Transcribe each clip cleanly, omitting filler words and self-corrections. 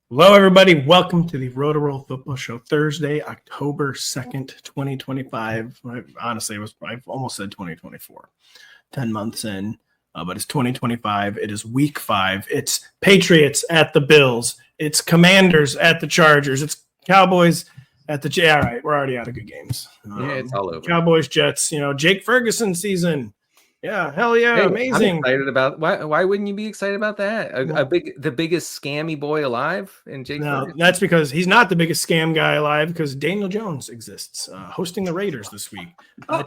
Hello, everybody. Welcome to the Rotoworld Football Show, Thursday, October 2nd, 2025. Honestly, I almost said 2024, 10 months in, but it's 2025. It is week 5. It's Patriots at the Bills. It's Commanders at the Chargers. It's Cowboys at the All right, we're already out of good games. It's all over. Cowboys, Jets, Jake Ferguson season. Yeah, hell yeah, Hey, amazing. I'm excited about why wouldn't you be excited about that? The biggest scammy boy alive in Jake. No, that's because he's not the biggest scam guy alive, because Daniel Jones exists, hosting the Raiders this week.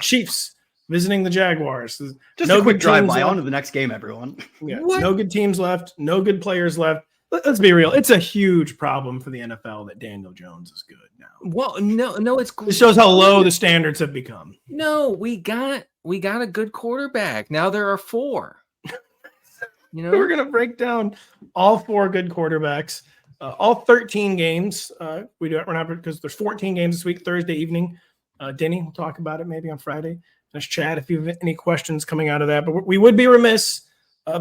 Chiefs visiting the Jaguars. Just a quick drive-by on to the next game, everyone. Yeah, no good teams left, no good players left. Let's be real. It's a huge problem for the NFL that Daniel Jones is good now. Well, no, it shows how low the standards have become. No, we got a good quarterback. Now there are 4. We're gonna break down all 4 good quarterbacks, all 13 games. We're not, because there's 14 games this week. Thursday evening, Denny, we'll talk about it maybe on Friday. Let's chat if you have any questions coming out of that. But we would be remiss.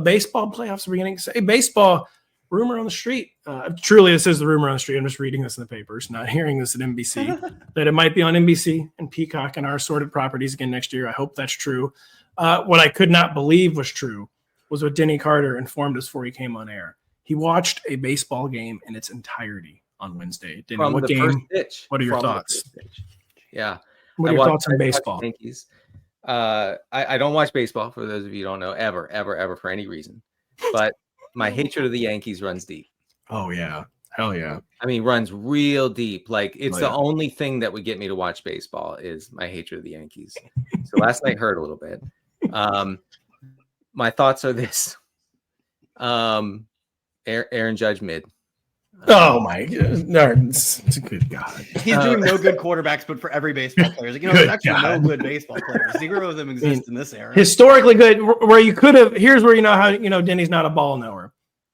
Baseball playoffs are beginning. Say baseball. Rumor on the street. Truly, this is the rumor on the street. I'm just reading this in the papers, not hearing this at NBC, that it might be on NBC and Peacock and our assorted properties again next year. I hope that's true. What I could not believe was true was what Denny Carter informed us before he came on air. He watched a baseball game in its entirety on Wednesday. Denny, From what the game? First pitch. What are your thoughts? Yeah. What are your thoughts on baseball? Yankees. I don't watch baseball, for those of you who don't know, ever, for any reason. But my hatred of the Yankees runs deep. Oh, yeah. Hell yeah. I mean, runs real deep. Like, it's the only thing that would get me to watch baseball is my hatred of the Yankees. So last night hurt a little bit. My thoughts are this. Aaron Judge mid. Oh my God. It's a good God. He's doing no good quarterbacks, but for every baseball player. There's actually no good baseball players. 0 of them exist in this era. Historically good, where you could have, here's where you know how, Denny's not a ball knower.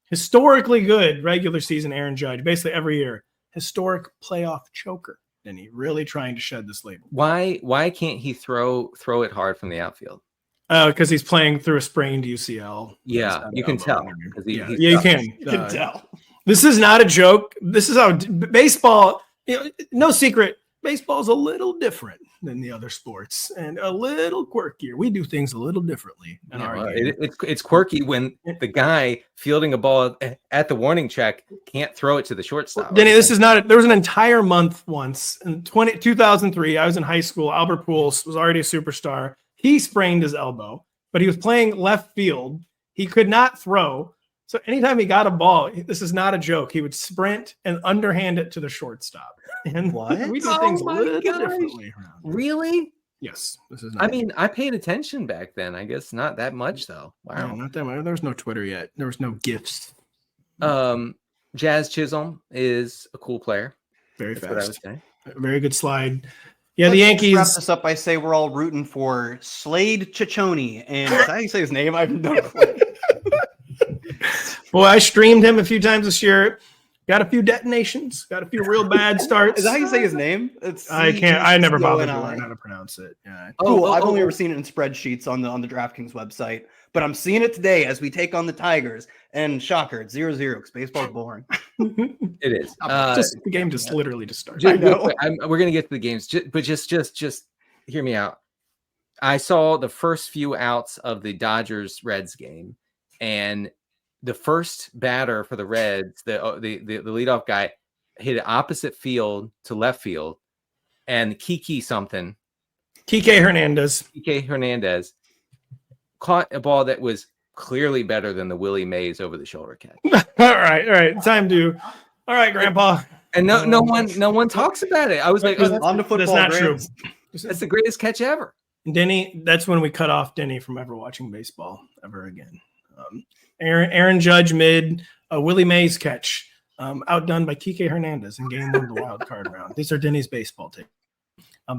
Historically good regular season Aaron Judge, basically every year. Historic playoff choker. Denny really trying to shed this label. Why can't he throw it hard from the outfield? Because he's playing through a sprained UCL. Yeah, you can tell. You can tell. This is not a joke. This is how baseball, no secret, baseball is a little different than the other sports and a little quirkier. We do things a little differently in our game. It's quirky when the guy fielding a ball at the warning check can't throw it to the shortstop. Denny, this is not, there was an entire month once in 2003. I was in high school. Albert Pujols was already a superstar. He sprained his elbow, but he was playing left field. He could not throw. So anytime he got a ball, this is not a joke, he would sprint and underhand it to the shortstop. And what? We do things a little differently around. Really? Yes. This is. I mean, I paid attention back then. I guess not that much though. Wow. No, not that much. There was no Twitter yet. There was no GIFs. Jazz Chisholm is a cool player. Very That's fast. what I would say. Very good slide. Yeah, the Yankees. Wrap this up by say we're all rooting for Slade Ciccone, and is that how you say his name? I have no clue. Boy, I streamed him a few times this year. Got a few detonations. Got a few real bad starts. Is that how you say his name? I can't. I never bothered to learn how to pronounce it. Yeah. Cool. I've only ever seen it in spreadsheets on the DraftKings website, but I'm seeing it today as we take on the Tigers. And shocker, it's 0-0 because baseball's boring. It is. The game just literally just started. We're gonna get to the games, but just hear me out. I saw the first few outs of the Dodgers-Reds game, and the first batter for the Reds, the leadoff guy, hit it opposite field to left field, and Kike Hernandez caught a ball that was clearly better than the Willie Mays over the shoulder catch. All right. All right, Grandpa. And no one talks about it. I was like, on the football. That's not true. That's the greatest catch ever. Denny, that's when we cut off Denny from ever watching baseball ever again. Aaron Judge mid, Willie Mays catch, outdone by Kike Hernandez in game 1 of the wild card round. These are Denny's baseball takes.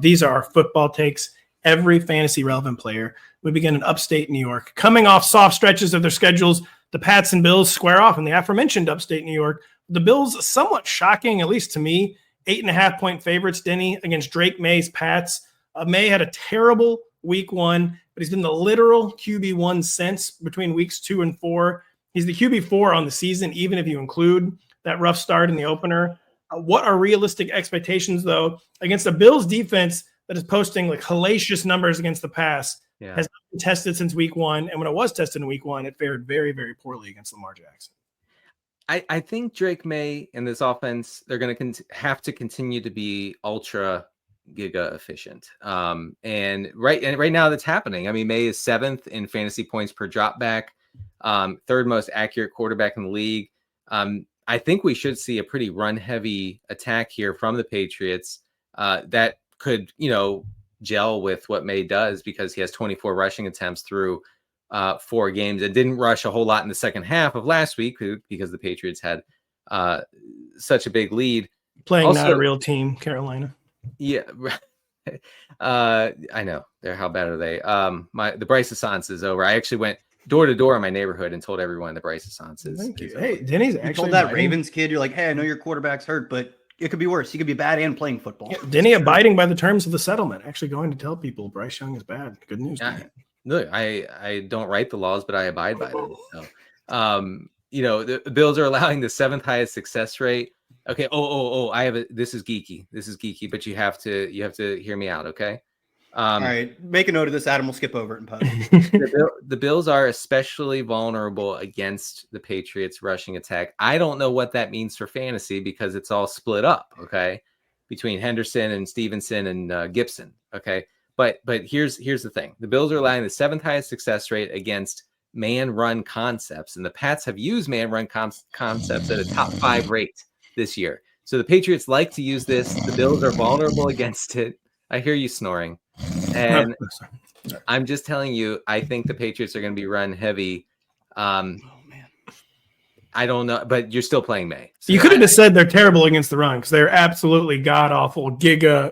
These are our football takes. Every fantasy relevant player. We begin in upstate New York. Coming off soft stretches of their schedules, the Pats and Bills square off in the aforementioned upstate New York. The Bills, somewhat shocking, at least to me, 8.5-point favorites, Denny, against Drake Maye's Pats. Maye had a terrible week 1, but he's been the literal QB1 since between weeks 2 and 4. He's the QB4 on the season, even if you include that rough start in the opener. What are realistic expectations, though, against a Bills defense that is posting like hellacious numbers against the pass? Yeah. Has not been tested since week 1. And when it was tested in week 1, it fared very, very poorly against Lamar Jackson. I think Drake Maye and this offense, they're going to have to continue to be ultra giga efficient. And right now that's happening. I mean, Maye is 7th in fantasy points per drop back, 3rd most accurate quarterback in the league. I think we should see a pretty run heavy attack here from the Patriots that could, gel with what Maye does, because he has 24 rushing attempts through 4 games and didn't rush a whole lot in the second half of last week because the Patriots had such a big lead. Playing also, not a real team, Carolina. Yeah. I know. How bad are they? The Bryce Assance is over. I actually went door to door in my neighborhood and told everyone the Bryce Assance is. Thank you. Hey, Denny's actually told that Ravens kid, you're like, hey, I know your quarterback's hurt, but it could be worse. He could be bad and playing football. Yeah, Denny abiding by the terms of the settlement, actually going to tell people Bryce Young is bad. Good news. Look, I don't write the laws, but I abide by them. So, the Bills are allowing the 7th highest success rate. Okay. This is geeky, but you have to hear me out. Okay. All right. Make a note of this, Adam. We'll skip over it in post. The Bills are especially vulnerable against the Patriots rushing attack. I don't know what that means for fantasy because it's all split up. Okay. Between Henderson and Stevenson and Gibson. Okay. But here's the thing. The Bills are allowing the 7th highest success rate against man-run concepts, and the Pats have used man-run concepts at a top 5 rate this year. So the Patriots like to use this. The Bills are vulnerable against it. I hear you snoring. And I'm just telling you, I think the Patriots are going to be run heavy. I don't know, but you're still playing Maye. So you could have just said they're terrible against the run because they're absolutely god-awful,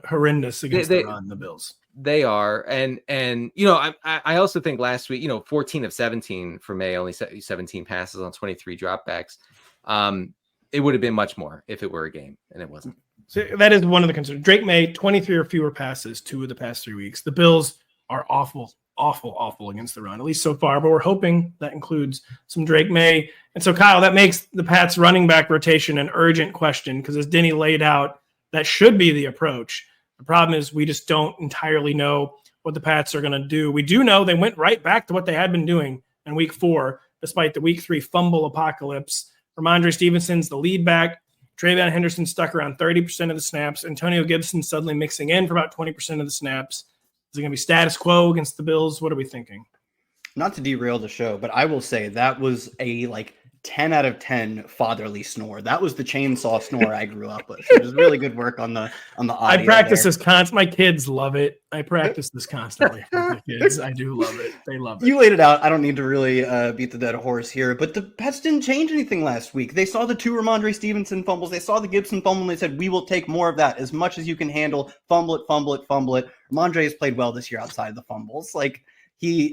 horrendous against the run, the Bills. They are. And I also think last week, 14 of 17 for Maye, only 17 passes on 23 dropbacks. It would have been much more if it were a game, and it wasn't. So that is one of the concerns. Drake Maye, 23 or fewer passes 2 of the past 3 weeks. The Bills are awful against the run, at least so far, but we're hoping that includes some Drake Maye. And so, Kyle, that makes the Pats running back rotation an urgent question because as Denny laid out, that should be the approach. The problem is we just don't entirely know what the Pats are going to do. We do know they went right back to what they had been doing in week 4, despite the week 3 fumble apocalypse. Ramondre Stevenson's the lead back. Travion Henderson stuck around 30% of the snaps. Antonio Gibson suddenly mixing in for about 20% of the snaps. Is it going to be status quo against the Bills? What are we thinking? Not to derail the show, but I will say that was a 10 out of 10 fatherly snore. That was the chainsaw snore I grew up with. It was really good work on the audio. I practice this constantly. My kids love it. I practice this constantly with my kids. I do love it. They love it. You laid it out. I don't need to really beat the dead horse here, but the Pats didn't change anything last week. They saw the 2 Ramondre Stevenson fumbles. They saw the Gibson fumble, and they said, we will take more of that as much as you can handle. Fumble it. Ramondre has played well this year outside of the fumbles.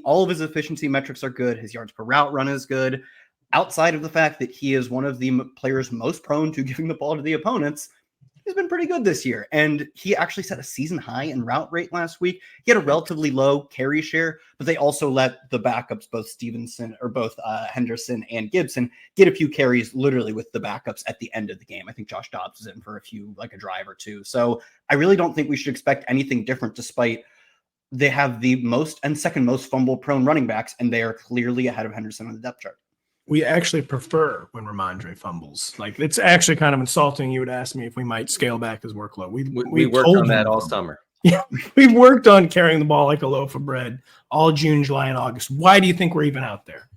All of his efficiency metrics are good. His yards per route run is good. Outside of the fact that he is one of the players most prone to giving the ball to the opponents, he's been pretty good this year. And he actually set a season high in route rate last week. He had a relatively low carry share, but they also let the backups, both Henderson and Gibson, get a few carries literally with the backups at the end of the game. I think Josh Dobbs is in for a drive or 2. So I really don't think we should expect anything different, despite they have the most and second most fumble prone running backs, and they are clearly ahead of Henderson on the depth chart. We actually prefer when Ramondre fumbles. It's actually kind of insulting. You would ask me if we might scale back his workload. We worked on that all summer. Yeah, we've worked on carrying the ball like a loaf of bread all June, July, and August. Why do you think we're even out there?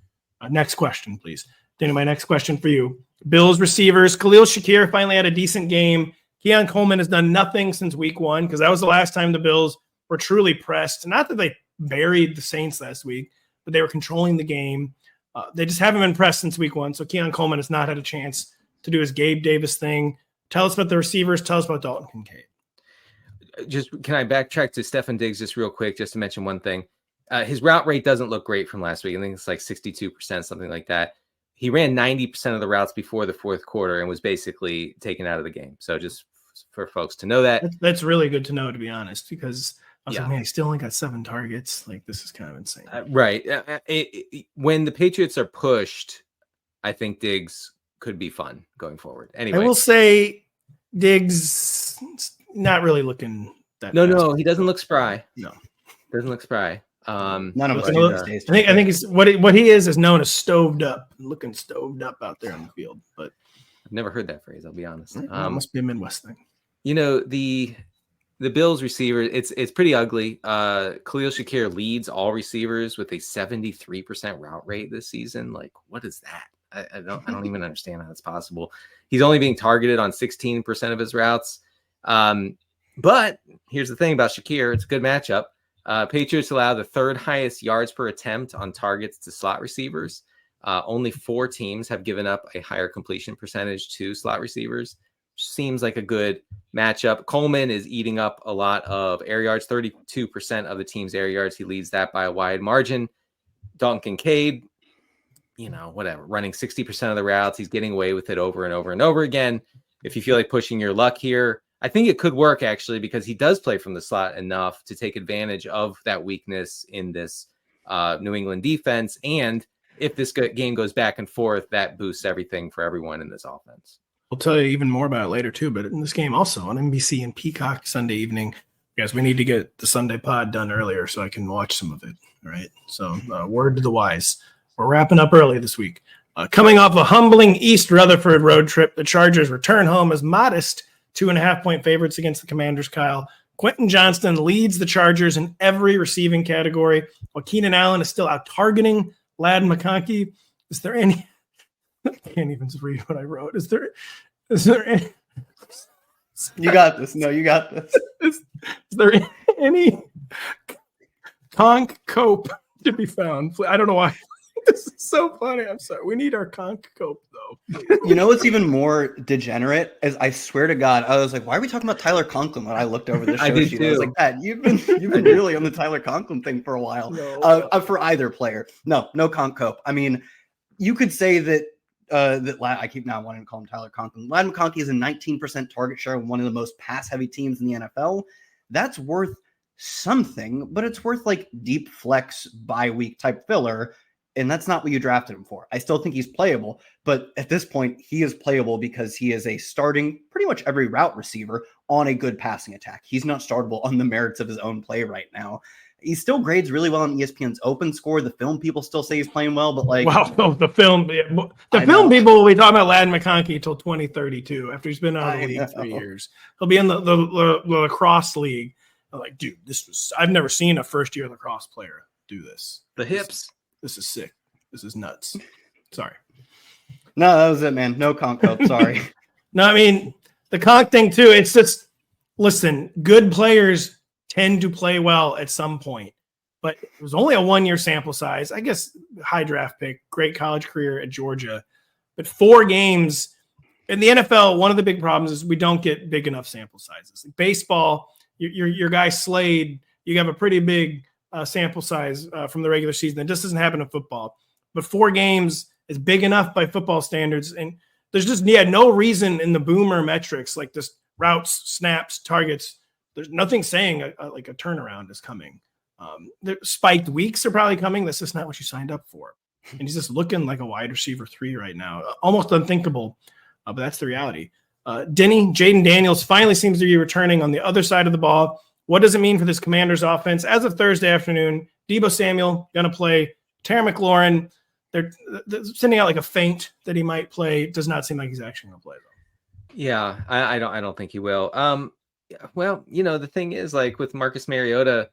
Next question, please. Danny, my next question for you. Bills receivers. Khalil Shakir finally had a decent game. Keon Coleman has done nothing since week 1 because that was the last time the Bills were truly pressed. Not that they buried the Saints last week, but they were controlling the game. They just haven't been pressed since week 1, so Keon Coleman has not had a chance to do his Gabe Davis thing. Tell us about the receivers. Tell us about Dalton Kincaid. Can I backtrack to Stefon Diggs just real quick, just to mention one thing? His route rate doesn't look great from last week. I think it's 62%, something like that. He ran 90% of the routes before the 4th quarter and was basically taken out of the game. So just for folks to know that. That's really good to know, to be honest, because I was like, man, he still only got 7 targets. This is kind of insane. Right. When the Patriots are pushed, I think Diggs could be fun going forward. I Anyway, will say Diggs not really looking that. no, he doesn't look spry. No, doesn't look spry. None of us but, do these days. I think he's what he is known as stoved up, looking stoved up out there on the field. But I've never heard that phrase. I'll be honest. it must be a Midwest thing. You know, the Bills receiver, it's pretty ugly. Khalil Shakir leads all receivers with a 73% route rate this season. Like, what is that? I don't even understand how that's possible. He's only being targeted on 16% of his routes. But here's the thing about Shakir. It's a good matchup. Patriots allow the third highest yards per attempt on targets to slot receivers. Only 4 teams have given up a higher completion percentage to slot receivers. Seems like a good matchup. Coleman is eating up a lot of air yards, 32% of the team's air yards. He leads that by a wide margin. Dalton Kincaid, whatever, running 60% of the routes. He's getting away with it over and over and over again. If you feel like pushing your luck here, I think it could work actually, because he does play from the slot enough to take advantage of that weakness in this New England defense. And if this game goes back and forth, that boosts everything for everyone in this offense. We'll tell you even more about it later too, but in this game also on NBC and Peacock Sunday evening, guys, we need to get the Sunday pod done earlier so I can watch some of it. All right. So word to the wise. We're wrapping up early this week. Coming off a humbling East Rutherford road trip, the Chargers return home as modest 2.5-point favorites against the Commanders, Kyle. Quentin Johnston leads the Chargers in every receiving category, while Keenan Allen is still out targeting Ladd McConkey. Is there any – I can't even read what I wrote. Is there any – You got this. No, you got this. Is there any conch cope to be found? I don't know why. This is so funny. I'm sorry. We need our conch cope, though. You know what's even more degenerate is, I swear to God, I was like, why are we talking about Tyler Conklin when I looked over the show sheet? I was like, Pat, you've been really on the Tyler Conklin thing for a while. No. For either player. No conch cope. I mean, you could say that I keep now wanting to call him Tyler Conklin. Ladd McConkey is a 19% target share, one of the most pass-heavy teams in the NFL. That's worth something, but it's worth like deep flex bye-week type filler, and that's not what you drafted him for. I still think he's playable, but at this point, he is playable because he is a starting pretty much every route receiver on a good passing attack. He's not startable on the merits of his own play right now. He still grades really well on ESPN's open score. The film people still say he's playing well, but like, wow, the film people will be talking about Ladd McConkey until 2032 after he's been out of the league 3 years. He'll be in the lacrosse league. I'm like, dude, I've never seen a first year lacrosse player do this. The hips. This is sick. This is nuts. Sorry. No, that was it, man. No conch cope. Sorry. No, I mean, the conch thing too. It's just, listen, good players tend to play well at some point, but it was only a 1-year sample size. I guess high draft pick, great college career at Georgia, but 4 games in the NFL. One of the big problems is we don't get big enough sample sizes. Like baseball, your guy Slade, you have a pretty big sample size from the regular season. That just doesn't happen in football. But 4 games is big enough by football standards, and there's just no reason in the boomer metrics like this routes, snaps, targets. There's nothing saying like a turnaround is coming. The spiked weeks are probably coming. That's just not what you signed up for. And he's just looking like a wide receiver 3 right now. Almost unthinkable, but that's the reality. Denny, Jaden Daniels finally seems to be returning on the other side of the ball. What does it mean for this Commanders offense? As of Thursday afternoon, Deebo Samuel going to play. Terry McLaurin, they're sending out like a feint that he might play. Does not seem like he's actually going to play, though. Yeah, I don't think he will. Well, the thing is, like with Marcus Mariota,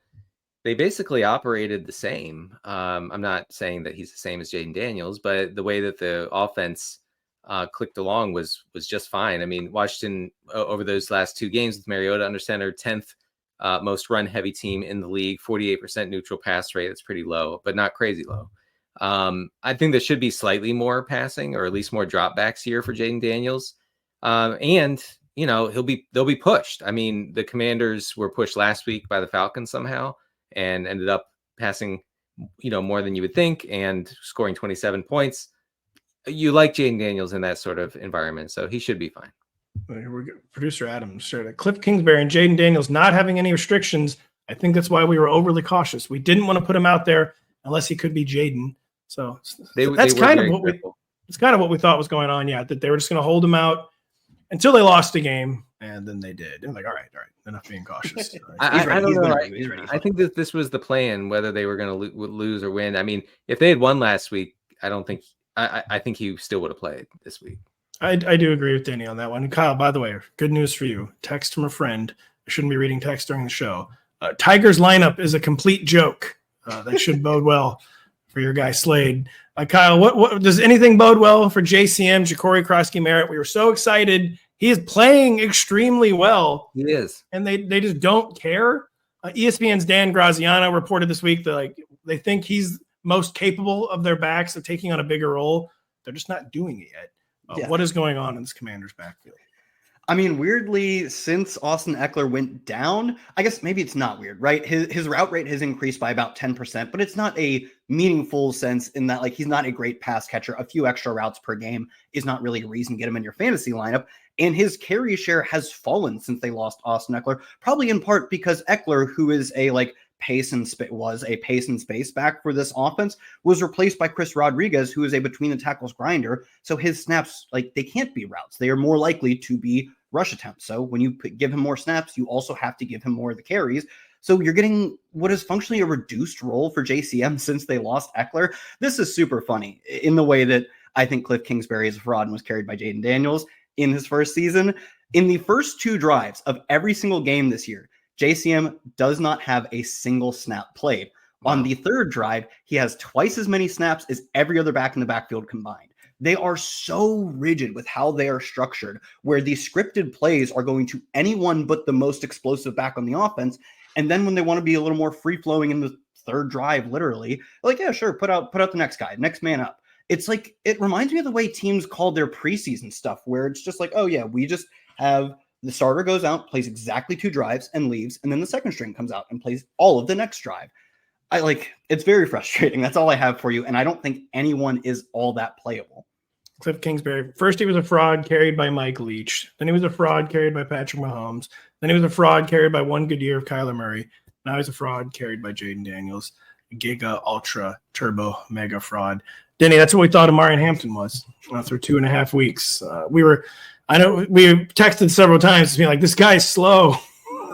they basically operated the same. I'm not saying that he's the same as Jaden Daniels, but the way that the offense clicked along was just fine. I mean, Washington over those last 2 games with Mariota under center, 10th most run-heavy team in the league, 48% neutral pass rate. That's pretty low, but not crazy low. I think there should be slightly more passing, or at least more dropbacks here for Jaden Daniels. And they'll be pushed. I mean, the Commanders were pushed last week by the Falcons somehow and ended up passing, more than you would think and scoring 27 points. You like Jaden Daniels in that sort of environment, so he should be fine. Producer Adam shared it. Cliff Kingsbury and Jaden Daniels not having any restrictions. I think that's why we were overly cautious. We didn't want to put him out there unless he could be Jaden. So that's kind of what it's kind of what we thought was going on. Yeah, that they were just going to hold him out until they lost the game, and then they did. And like, all right, enough being cautious. I don't know. I think that this was the plan, whether they were going to lose or win. I mean, if they had won last week, I think he still would have played this week. I do agree with Denny on that one. And Kyle, by the way, good news for you. Text from a friend. I shouldn't be reading text during the show. Tigers lineup is a complete joke. That should bode well for your guy Slade. Kyle, what does anything bode well for JCM, Ja'Cory Krosky-Merritt? We were so excited. He is playing extremely well. He is. And they just don't care. ESPN's Dan Graziano reported this week that they think he's most capable of their backs of taking on a bigger role. They're just not doing it yet. What is going on in this Commanders backfield? I mean, weirdly, since Austin Eckler went down, I guess maybe it's not weird, right? His route rate has increased by about 10%, but it's not a meaningful sense in that, he's not a great pass catcher. A few extra routes per game is not really a reason to get him in your fantasy lineup. And his carry share has fallen since they lost Austin Eckler, probably in part because Eckler, who is a pace and space back for this offense, was replaced by Chris Rodriguez, who is a between the tackles grinder. So his snaps, they can't be routes. They are more likely to be rush attempts. So when you give him more snaps, you also have to give him more of the carries. So you're getting what is functionally a reduced role for JCM since they lost Eckler. This is super funny in the way that I think Cliff Kingsbury is a fraud and was carried by Jaden Daniels in his first season. In the first 2 drives of every single game this year, JCM does not have a single snap played. Wow. On the 3rd drive, he has twice as many snaps as every other back in the backfield combined. They are so rigid with how they are structured, where the scripted plays are going to anyone but the most explosive back on the offense. And then when they want to be a little more free-flowing in the 3rd drive, literally, yeah, sure, put out the next guy, next man up. It's it reminds me of the way teams called their preseason stuff, where it's just oh yeah, we just have the starter goes out, plays exactly 2 drives and leaves, and then the second string comes out and plays all of the next drive. It's very frustrating. That's all I have for you. And I don't think anyone is all that playable. Cliff Kingsbury. First, he was a fraud carried by Mike Leach. Then he was a fraud carried by Patrick Mahomes. Then he was a fraud carried by one good year of Kyler Murray. Now he's a fraud carried by Jaden Daniels. Giga, ultra, turbo, mega fraud. Denny, that's what we thought Amarian Hampton was after 2.5 weeks. I know we texted several times being this guy's slow.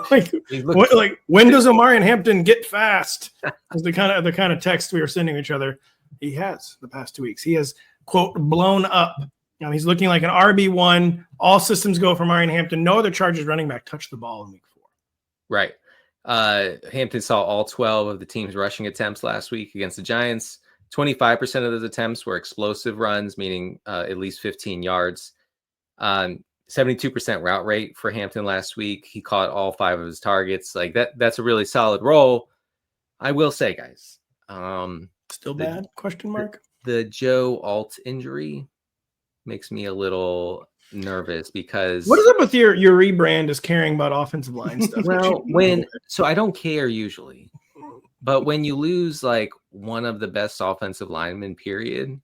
When does Amarian Hampton get fast? Was the kind of text we were sending each other. He has the past 2 weeks. He has, quote, blown up. He's looking like an RB1. All systems go for Amarian Hampton. No other Chargers running back touched the ball in week 4. Right. Hampton saw all 12 of the team's rushing attempts last week against the Giants. 25% of those attempts were explosive runs, meaning at least 15 yards. 72% route rate for Hampton last week. He caught all 5 of his targets. That's a really solid role. I will say, guys. Still bad? Question mark. The Joe Alt injury makes me a little nervous because what is up with your rebrand is caring about offensive line stuff? Well, so I don't care usually, but when you lose one of the best offensive linemen, period,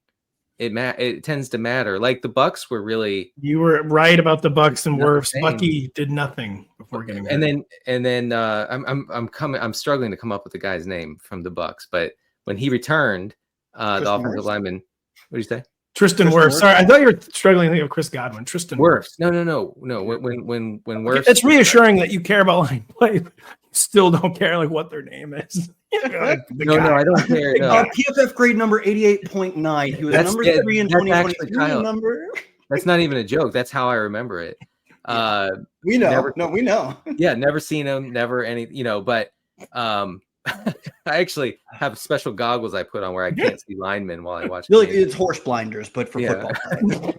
it tends to matter. The Bucs were really. You were right about the Bucs and Wirfs. Bucky did nothing before getting hurt. And then I'm struggling to come up with the guy's name from the Bucs, but when he returned, the offensive lineman. What did you say? Tristan Wirfs. Sorry, I thought you were struggling to think of Chris Godwin. Tristan Wirfs. No. When Wirfs. It's reassuring that you care about line play, but you still don't care what their name is. No, I don't care. No. PFF grade number 88.9. He was number 3 in 2023. Number. That's not even a joke. That's how I remember it. We know. We know. Yeah, never seen him. Never any. But. I actually have special goggles I put on where I can't see linemen while I watch. It's horse blinders, but for football.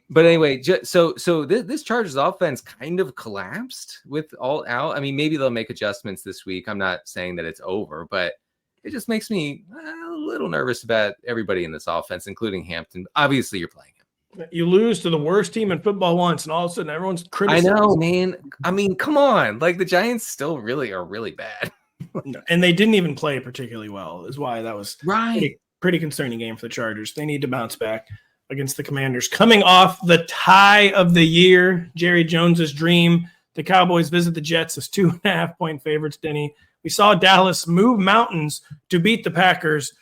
But anyway, so this Chargers offense kind of collapsed with all out. I mean, maybe they'll make adjustments this week. I'm not saying that it's over, but it just makes me a little nervous about everybody in this offense, including Hampton. Obviously, you're playing him. You lose to the worst team in football once, and all of a sudden everyone's criticizing. I know, man. I mean, come on. The Giants still really are really bad. And they didn't even play particularly well, is why that was pretty concerning game for the Chargers. They need to bounce back against the Commanders. Coming off the tie of the year, Jerry Jones's dream, the Cowboys visit the Jets as 2.5-point favorites, Denny. We saw Dallas move mountains to beat the Packers,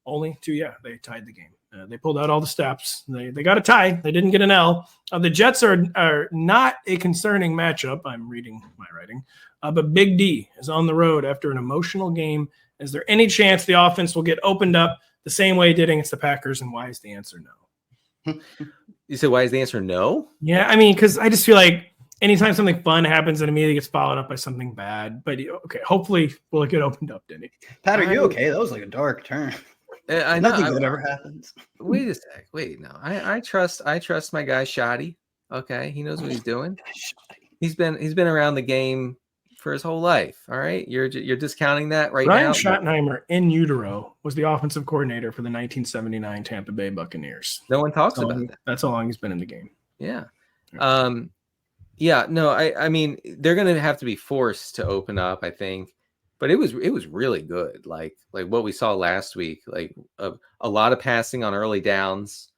only to, they tied the game They pulled out all the steps. They got a tie. They didn't get an L. The Jets are not a concerning matchup. I'm reading my writing. But Big D is on the road after an emotional game. Is there any chance the offense will get opened up the same way it did against the Packers? And why is the answer no? You said, why is the answer no? Yeah, I mean, because I just feel like anytime something fun happens, it immediately gets followed up by something bad. But okay, hopefully will it get opened up, Denny? Pat, are you okay? That was like a dark turn. I know. Nothing good ever happens. Wait a sec. Wait, no. I trust my guy Shoddy. Okay, he knows what he's doing. He's been around the game for his whole life. All right, you're discounting that right Ryan now. Schottenheimer in utero was the offensive coordinator for the 1979 Tampa Bay Buccaneers. No one talks about that. That's how long he's been in the game. Yeah. Yeah. No. I mean, they're going to have to be forced to open up, I think. But it was really good. Like what we saw last week. Like a lot of passing on early downs.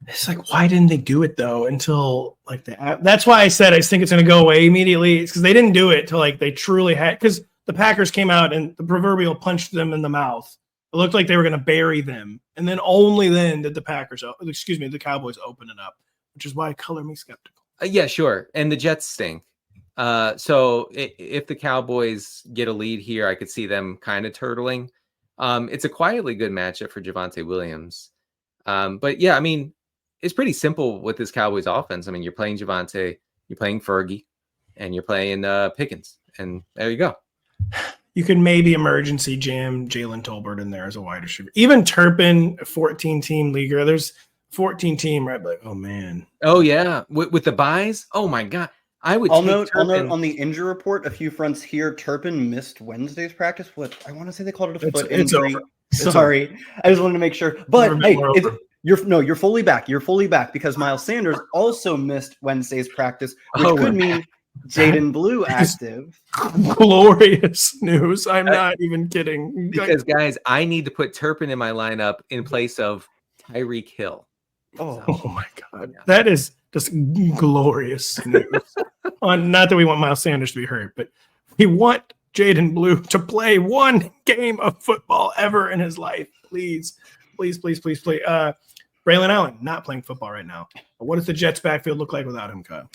It's like, why didn't they do it though until like that's why I said I think it's going to go away immediately. It's because they didn't do it till like they truly had, because the Packers came out and the proverbial punched them in the mouth. It looked like they were going to bury them, and then only then did the Cowboys open it up, which is why color me skeptical. Yeah, sure. And the Jets stink. So if the Cowboys get a lead here, I could see them kind of turtling. It's a quietly good matchup for Javonte Williams. But yeah, I mean, it's pretty simple with this Cowboys offense. I mean, you're playing Javonte, you're playing Fergie, and you're playing Pickens, and there you go. You could maybe emergency jam Jalen Tolbert in there as a wide receiver. Even Turpin, a 14-team leaguer. There's 14-team, right? Like, oh man. Oh yeah, with the buys. Oh my god, I would. I'll note on the injury report a few fronts here. Turpin missed Wednesday's practice. What I want to say they called it a foot injury. Sorry, I just wanted to make sure. But hey, you're fully back. You're fully back because Miles Sanders also missed Wednesday's practice, which could mean Jaden Blue active. Glorious news. I'm not even kidding. Because guys, I need to put Turpin in my lineup in place of Tyreek Hill. Oh my God. That is just glorious news. Not that we want Miles Sanders to be hurt, but we want Jaden Blue to play one game of football ever in his life. Please. Braylon Allen not playing football right now. What does the Jets backfield look like without him, Kyle?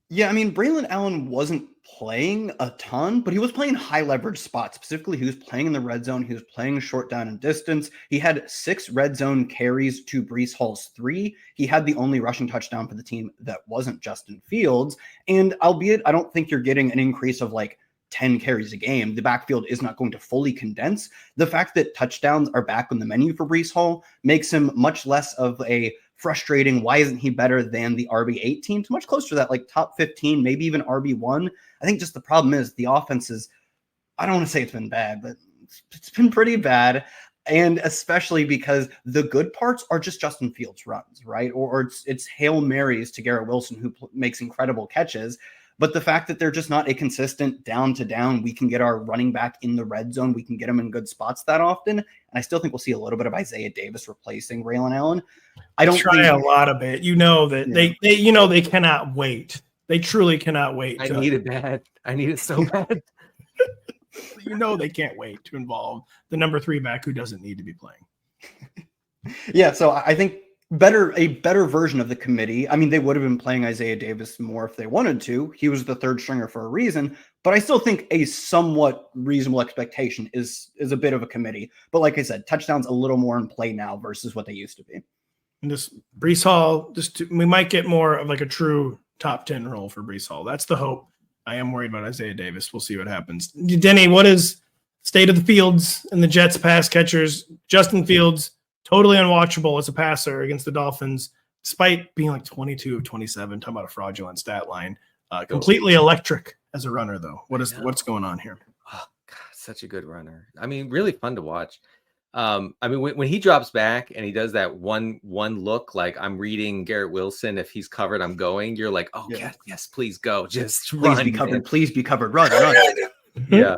Yeah, I mean, Braylon Allen wasn't playing a ton, but he was playing high leverage spots. Specifically, he was playing in the red zone. He was playing short down and distance. He had 6 red zone carries to Breece Hall's 3. He had the only rushing touchdown for the team that wasn't Justin Fields. And albeit, I don't think you're getting an increase of like 10 carries a game. The backfield is not going to fully condense. The fact that touchdowns are back on the menu for Breece Hall makes him much less of a frustrating, why isn't he better than the RB8 team? To much closer to that, like top 15, maybe even RB1. I think just the problem is the offense is, I don't want to say it's been bad, but it's been pretty bad. And especially because the good parts are just Justin Fields runs, right? Or it's Hail Marys to Garrett Wilson, who makes incredible catches. But the fact that they're just not a consistent down to down, we can get our running back in the red zone. We can get him in good spots that often. And I still think we'll see a little bit of Isaiah Davis replacing Braylon Allen. I don't try a lot of it. You know that they cannot wait. They truly cannot wait. I need it bad. I need it so bad. They can't wait to involve the number 3 back who doesn't need to be playing. Yeah, so I think a better version of the committee. I mean, they would have been playing Isaiah Davis more if they wanted to. He was the third stringer for a reason, but I still think a somewhat reasonable expectation is a bit of a committee. But like I said, touchdowns a little more in play now versus what they used to be. And this Breece Hall, we might get more of like a true top 10 role for Breece Hall. That's the hope. I am worried about Isaiah Davis. We'll see what happens. Denny, what is state of the fields and the Jets pass catchers? Justin Fields, totally unwatchable as a passer against the Dolphins, despite being like 22 of 27. Talking about a fraudulent stat line. Completely electric as a runner, though. What's going on here? Oh, God, such a good runner. I mean, really fun to watch. I mean, when he drops back and he does that one look, like I'm reading Garrett Wilson. If he's covered, I'm going. You're like, oh yeah. Yes, please go. Just please be covered. Man. Please be covered. Run. Yeah.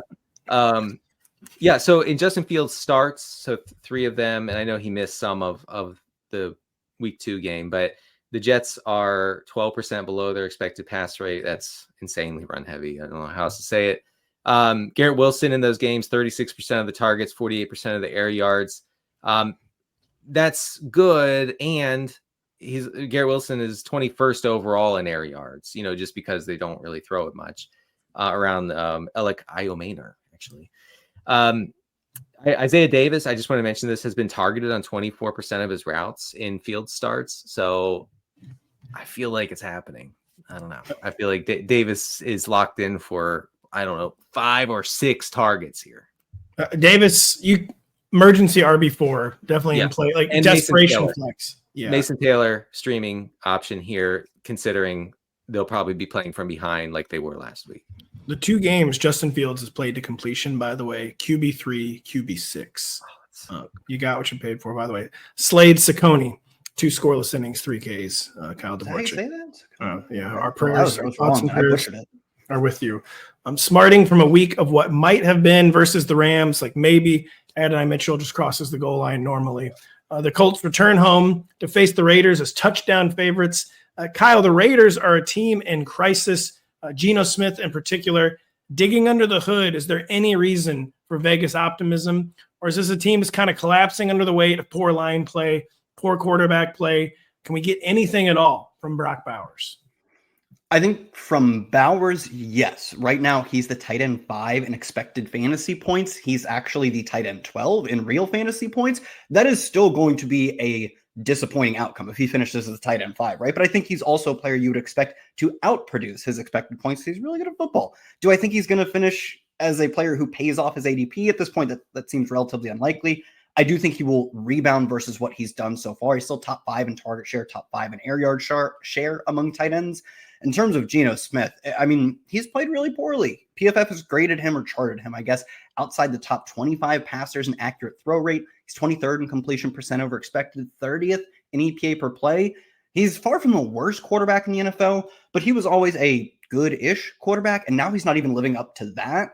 Yeah, so in Justin Fields starts, so 3 of them, and I know he missed some of the week 2 game, but the Jets are 12% below their expected pass rate. That's insanely run heavy. I don't know how else to say it. Garrett Wilson in those games, 36% of the targets, 48% of the air yards. that's good. And Garrett Wilson is 21st overall in air yards, just because they don't really throw it much around Alec Iomaner, actually. Isaiah Davis, I just want to mention this, has been targeted on 24% of his routes in field starts. So I feel like it's happening. I don't know. I feel like Davis is locked in for, 5 or 6 targets here. Davis, emergency RB4, definitely in play, like and desperation flex. Yeah. Mason Taylor streaming option here, considering they'll probably be playing from behind like they were last week. The 2 games Justin Fields has played to completion, by the way, QB3, QB6. You got what you paid for, by the way. Slade Ciccone, 2 scoreless innings, 3 Ks. Kyle Dvorchak. Our prayers are with you. Smarting from a week of what might have been versus the Rams, like maybe Adonai Mitchell just crosses the goal line normally. The Colts return home to face the Raiders as touchdown favorites. Kyle, the Raiders are a team in crisis. Geno Smith in particular, digging under the hood. Is there any reason for Vegas optimism? Or is this a team that's kind of collapsing under the weight of poor line play, poor quarterback play? Can we get anything at all from Brock Bowers? I think from Bowers, yes. Right now, he's the tight end 5 in expected fantasy points. He's actually the tight end 12 in real fantasy points. That is still going to be a disappointing outcome if he finishes as a tight end 5, right? But I think he's also a player you would expect to outproduce his expected points. He's really good at football. Do I think he's going to finish as a player who pays off his ADP at this point? That seems relatively unlikely. I do think he will rebound versus what he's done so far. He's still top 5 in target share, top 5 in air yard share among tight ends. In terms of Geno Smith, I mean, he's played really poorly. PFF has graded him or charted him, I guess, outside the top 25 passers in accurate throw rate. He's 23rd in completion percent over expected, 30th in EPA per play. He's far from the worst quarterback in the NFL, but he was always a good-ish quarterback, and now he's not even living up to that.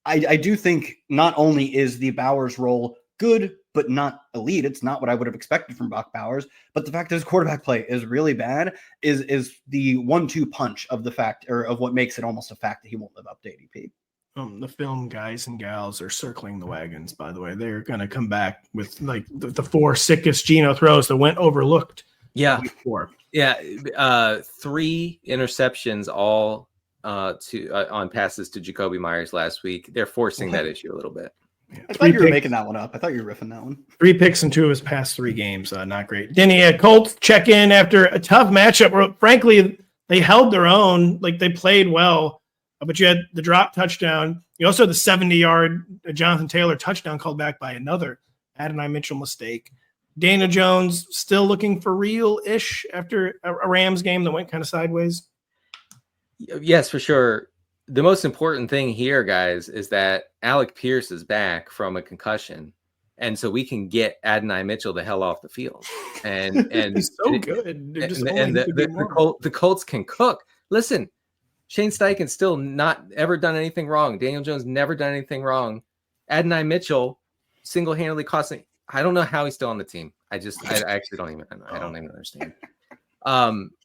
I do think not only is the Bowers role good, but not elite. It's not what I would have expected from Brock Bowers. But the fact that his quarterback play is really bad is the 1-2 punch of the fact, or of what makes it almost a fact that he won't live up to ADP. The film guys and gals are circling the wagons, by the way. They're going to come back with like the 4 sickest Geno throws that went overlooked. Yeah. 3 interceptions all on passes to Jacoby Myers last week. They're forcing that issue a little bit. Yeah, I thought you were making that one up. I thought you were riffing that one. 3 picks in 2 of his past 3 games. Not great. Denny, Colts check in after a tough matchup where, frankly, they held their own. Like, they played well, but you had the drop touchdown. You also had the 70-yard Jonathan Taylor touchdown called back by another Adonai Mitchell mistake. Daniel Jones still looking for real-ish after a Rams game that went kind of sideways. Yes, for sure. The most important thing here, guys, is that Alec Pierce is back from a concussion, and so we can get Adonai Mitchell the hell off the field. And he's so good. The Colts can cook. Listen, Shane Steichen's still not ever done anything wrong. Daniel Jones never done anything wrong. Adonai Mitchell single-handedly costing. I don't know how he's still on the team. I actually don't even. I don't even understand.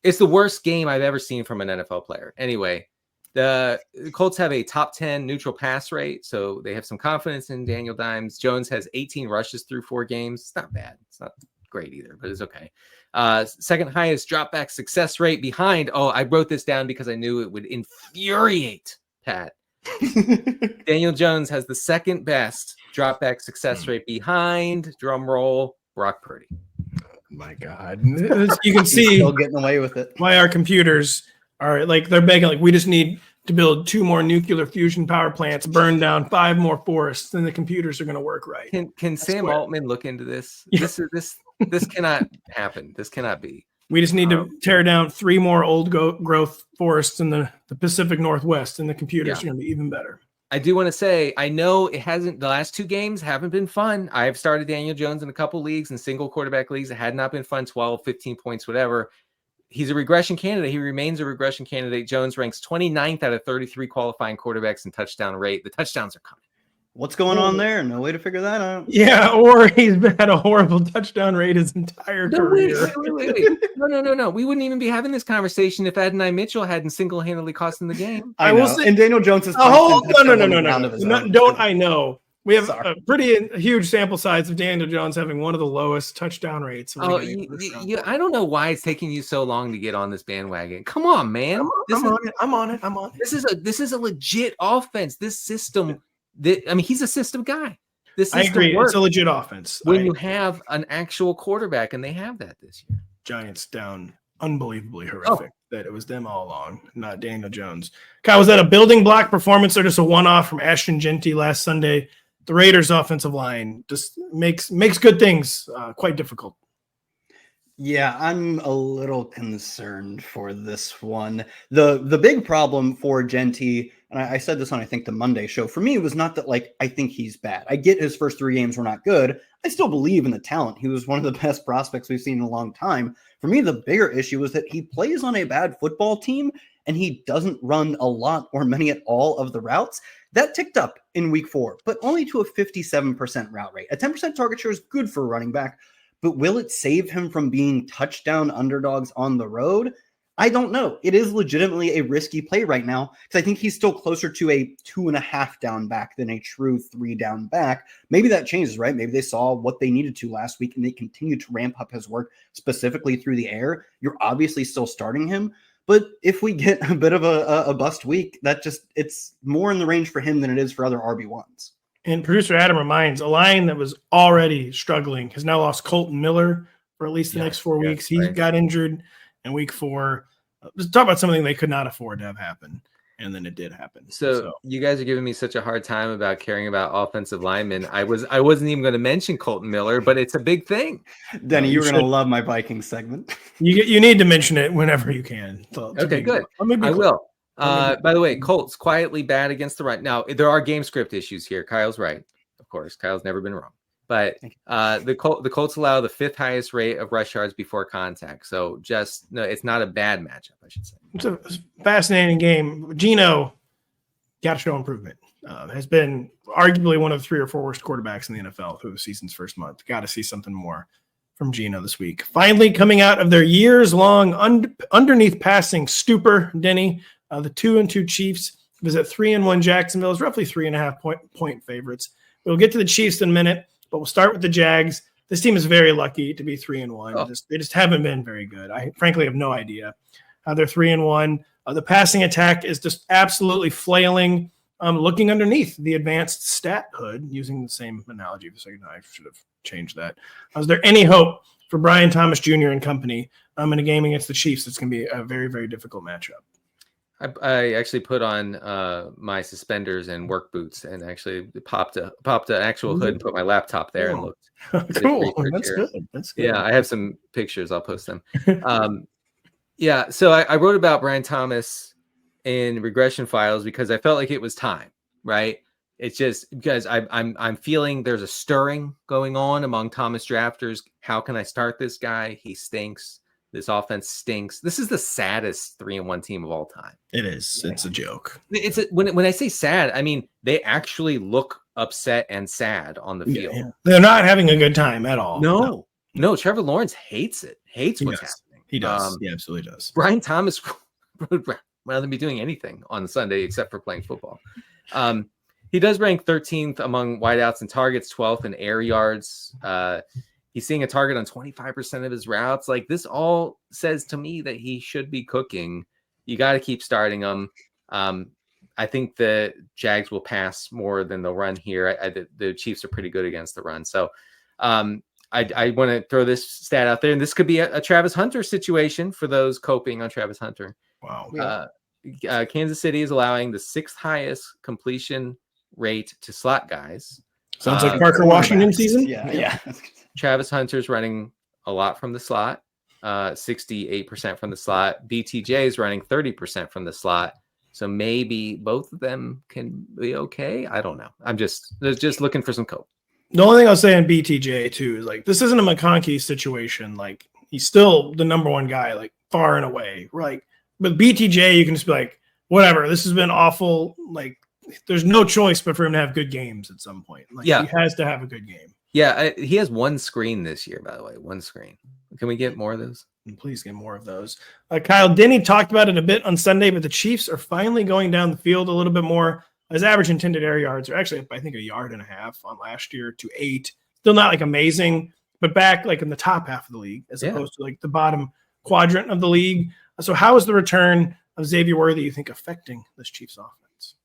It's the worst game I've ever seen from an NFL player. Anyway. The Colts have a top 10 neutral pass rate, so they have some confidence in Daniel Dimes. Jones has 18 rushes through 4 games. It's not bad. It's not great either, but it's okay. Second highest dropback success rate behind. Oh, I wrote this down because I knew it would infuriate Pat. Daniel Jones has the second best dropback success rate behind, drum roll, Brock Purdy. My God. You can see still getting away with it. Why our computers are like, they're begging, like, we just need to build 2 more nuclear fusion power plants, burn down 5 more forests, then the computers are going to work right. Can Sam Altman look into this? Yeah. This cannot happen. This cannot be. We just need to tear down 3 more old growth forests in the Pacific Northwest, and the computers are going to be even better. I do want to say, I know it hasn't, the last 2 games haven't been fun. I've started Daniel Jones in a couple leagues, in single quarterback leagues. It had not been fun, 12, 15 points, whatever. He's a regression candidate. He remains a regression candidate. Jones ranks 29th out of 33 qualifying quarterbacks in touchdown rate. The touchdowns are coming. What's going on there? No way to figure that out. Yeah, or he's had a horrible touchdown rate his entire career. Wait. No. We wouldn't even be having this conversation if Adonai Mitchell hadn't single-handedly cost him the game. I will say, and Daniel Jones is. No. Don't I know? We have a pretty huge sample size of Daniel Jones having one of the lowest touchdown rates. I don't know why it's taking you so long to get on this bandwagon. Come on, man. I'm on it. This is a legit offense. This system, he's a system guy. This I system agree. works it's a legit offense. when you have an actual quarterback, and they have that this year. Giants down unbelievably horrific. That it was them all along, not Daniel Jones. Kyle, was that a building block performance or just a one-off from Ashton Genty last Sunday? The Raiders' offensive line just makes good things quite difficult. Yeah, I'm a little concerned for this one. The big problem for Genty, and I said this on, I think, the Monday show, for me, was not that, I think he's bad. I get his first 3 games were not good. I still believe in the talent. He was one of the best prospects we've seen in a long time. For me, the bigger issue was that he plays on a bad football team, and he doesn't run a lot or many at all of the routes. That ticked up in week 4, but only to a 57% route rate. A 10% target share is good for a running back, but will it save him from being touchdown underdogs on the road? I don't know. It is legitimately a risky play right now because I think he's still closer to a 2.5 down back than a true 3 down back. Maybe that changes, right? Maybe they saw what they needed to last week and they continue to ramp up his work specifically through the air. You're obviously still starting him. But if we get a bit of a bust week, it's more in the range for him than it is for other RB1s. And producer Adam reminds, a line that was already struggling has now lost Colton Miller for at least the next 4 weeks. He got injured in week 4. Let's talk about something they could not afford to have happen. And then it did happen. So you guys are giving me such a hard time about caring about offensive linemen. I wasn't even going to mention Colton Miller, but it's a big thing. Denny, you're going to love my Vikings segment. You need to mention it whenever you can. Okay, good. I will. By the way, Colts quietly bad against the run. Now, there are game script issues here. Kyle's right. Of course, Kyle's never been wrong. But the Colts allow the 5th highest rate of rush yards before contact. So it's not a bad matchup, I should say. It's a fascinating game. Geno got to show improvement. Has been arguably one of the 3 or 4 worst quarterbacks in the NFL through the season's first month. Got to see something more from Geno this week. Finally, coming out of their years-long underneath passing stupor, Denny, the 2-2 Chiefs visit 3-1 Jacksonville is roughly 3.5 point favorites. We'll get to the Chiefs in a minute. But we'll start with the Jags. This team is very lucky to be 3-1. They just haven't been very good. I frankly have no idea how they're 3-1. The passing attack is just absolutely flailing. Looking underneath the advanced stat hood, using the same analogy for a second, I should have changed that. Is there any hope for Brian Thomas Jr. and company in a game against the Chiefs? It's going to be a very, very difficult matchup. I actually put on my suspenders and work boots and actually popped an actual hood and put my laptop there and looked. Cool. That's good. Yeah, I have some pictures. I'll post them. So I wrote about Brian Thomas in regression files because I felt like it was time, right? It's just because I'm feeling there's a stirring going on among Thomas drafters. How can I start this guy? He stinks. This offense stinks. This is the saddest 3-1 team of all time. It is. Yeah. It's a joke. When I say sad, I mean they actually look upset and sad on the field. Yeah. They're not having a good time at all. No. Trevor Lawrence hates it. Hates what's happening. He does. He absolutely does. Brian Thomas would rather be doing anything on Sunday except for playing football. He does rank 13th among wideouts and targets, 12th in air yards. He's seeing a target on 25% of his routes. Like this all says to me that he should be cooking. You got to keep starting him. I think the Jags will pass more than they'll run here. The Chiefs are pretty good against the run. So I want to throw this stat out there. And this could be a Travis Hunter situation for those coping on Travis Hunter. Wow. Kansas City is allowing the 6th highest completion rate to slot guys. Sounds like Parker Washington season. Yeah. Travis Hunter's running a lot from the slot, 68% from the slot. BTJ is running 30% from the slot. So maybe both of them can be okay. I don't know. I'm just looking for some cope. The only thing I'll say on BTJ too is like this isn't a McConkey situation. Like he's still the number 1 guy, like far and away. Right. But BTJ, you can just be like, whatever. This has been awful. Like there's no choice but for him to have good games at some point. Like he has to have a good game. Yeah, he has 1 screen this year, by the way. 1 screen. Can we get more of those? And please get more of those. Kyle, Denny talked about it a bit on Sunday, but the Chiefs are finally going down the field a little bit more. His average intended air yards are actually, I think, 1.5 yards on last year to 8. Still not like amazing, but back like in the top half of the league as opposed to like the bottom quadrant of the league. So how is the return of Xavier Worthy, you think, affecting this Chiefs offense?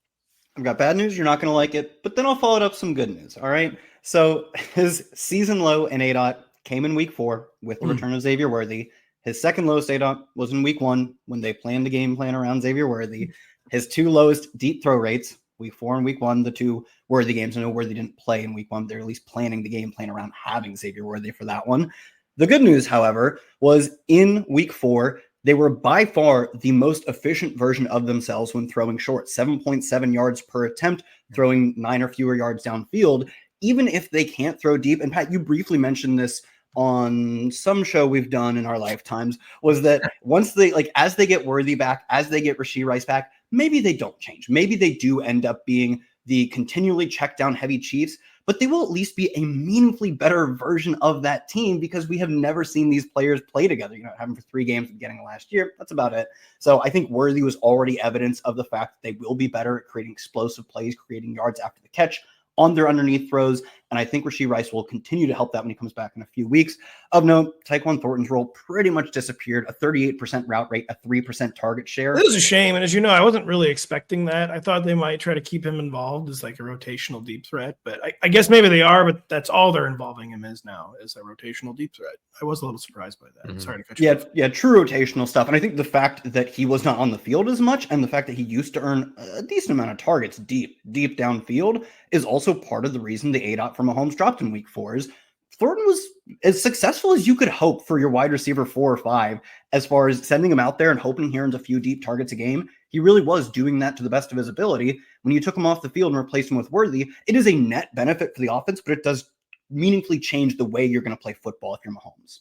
I've got bad news. You're not going to like it, but then I'll follow it up with some good news. All right. So his season low in ADOT came in week 4 with the return of Xavier Worthy. His second lowest ADOT was in week 1 when they planned the game plan around Xavier Worthy. His 2 lowest deep throw rates, week 4 and week 1, the 2 Worthy games. I know Worthy didn't play in week 1. They're at least planning the game plan around having Xavier Worthy for that one. The good news, however, was in week 4, they were by far the most efficient version of themselves when throwing short, 7.7 yards per attempt, throwing 9 or fewer yards downfield, even if they can't throw deep. And Pat, you briefly mentioned this on some show we've done in our lifetimes, was that once they, like, as they get Worthy back, as they get Rashee Rice back, maybe they don't change. Maybe they do end up being the continually check down heavy Chiefs, but they will at least be a meaningfully better version of that team because we have never seen these players play together. You know, having for 3 games beginning of last year, that's about it. So I think Worthy was already evidence of the fact that they will be better at creating explosive plays, creating yards after the catch on their underneath throws. And I think Rashee Rice will continue to help that when he comes back in a few weeks. Of note, Tyquan Thornton's role pretty much disappeared. A 38% route rate, a 3% target share. It was a shame. And as you know, I wasn't really expecting that. I thought they might try to keep him involved as like a rotational deep threat, but I guess maybe they are, but that's all they're involving him as now, is a rotational deep threat. I was a little surprised by that. Sorry to cut you off. Yeah, true rotational stuff. And I think the fact that he was not on the field as much and the fact that he used to earn a decent amount of targets deep downfield is also part of the reason the ADOT from Mahomes dropped in week 4 is Thornton was as successful as you could hope for your wide receiver 4 or 5, as far as sending him out there and hoping he earns a few deep targets a game. He really was doing that to the best of his ability. When you took him off the field and replaced him with Worthy, it is a net benefit for the offense, but it does meaningfully change the way you're going to play football if you're Mahomes.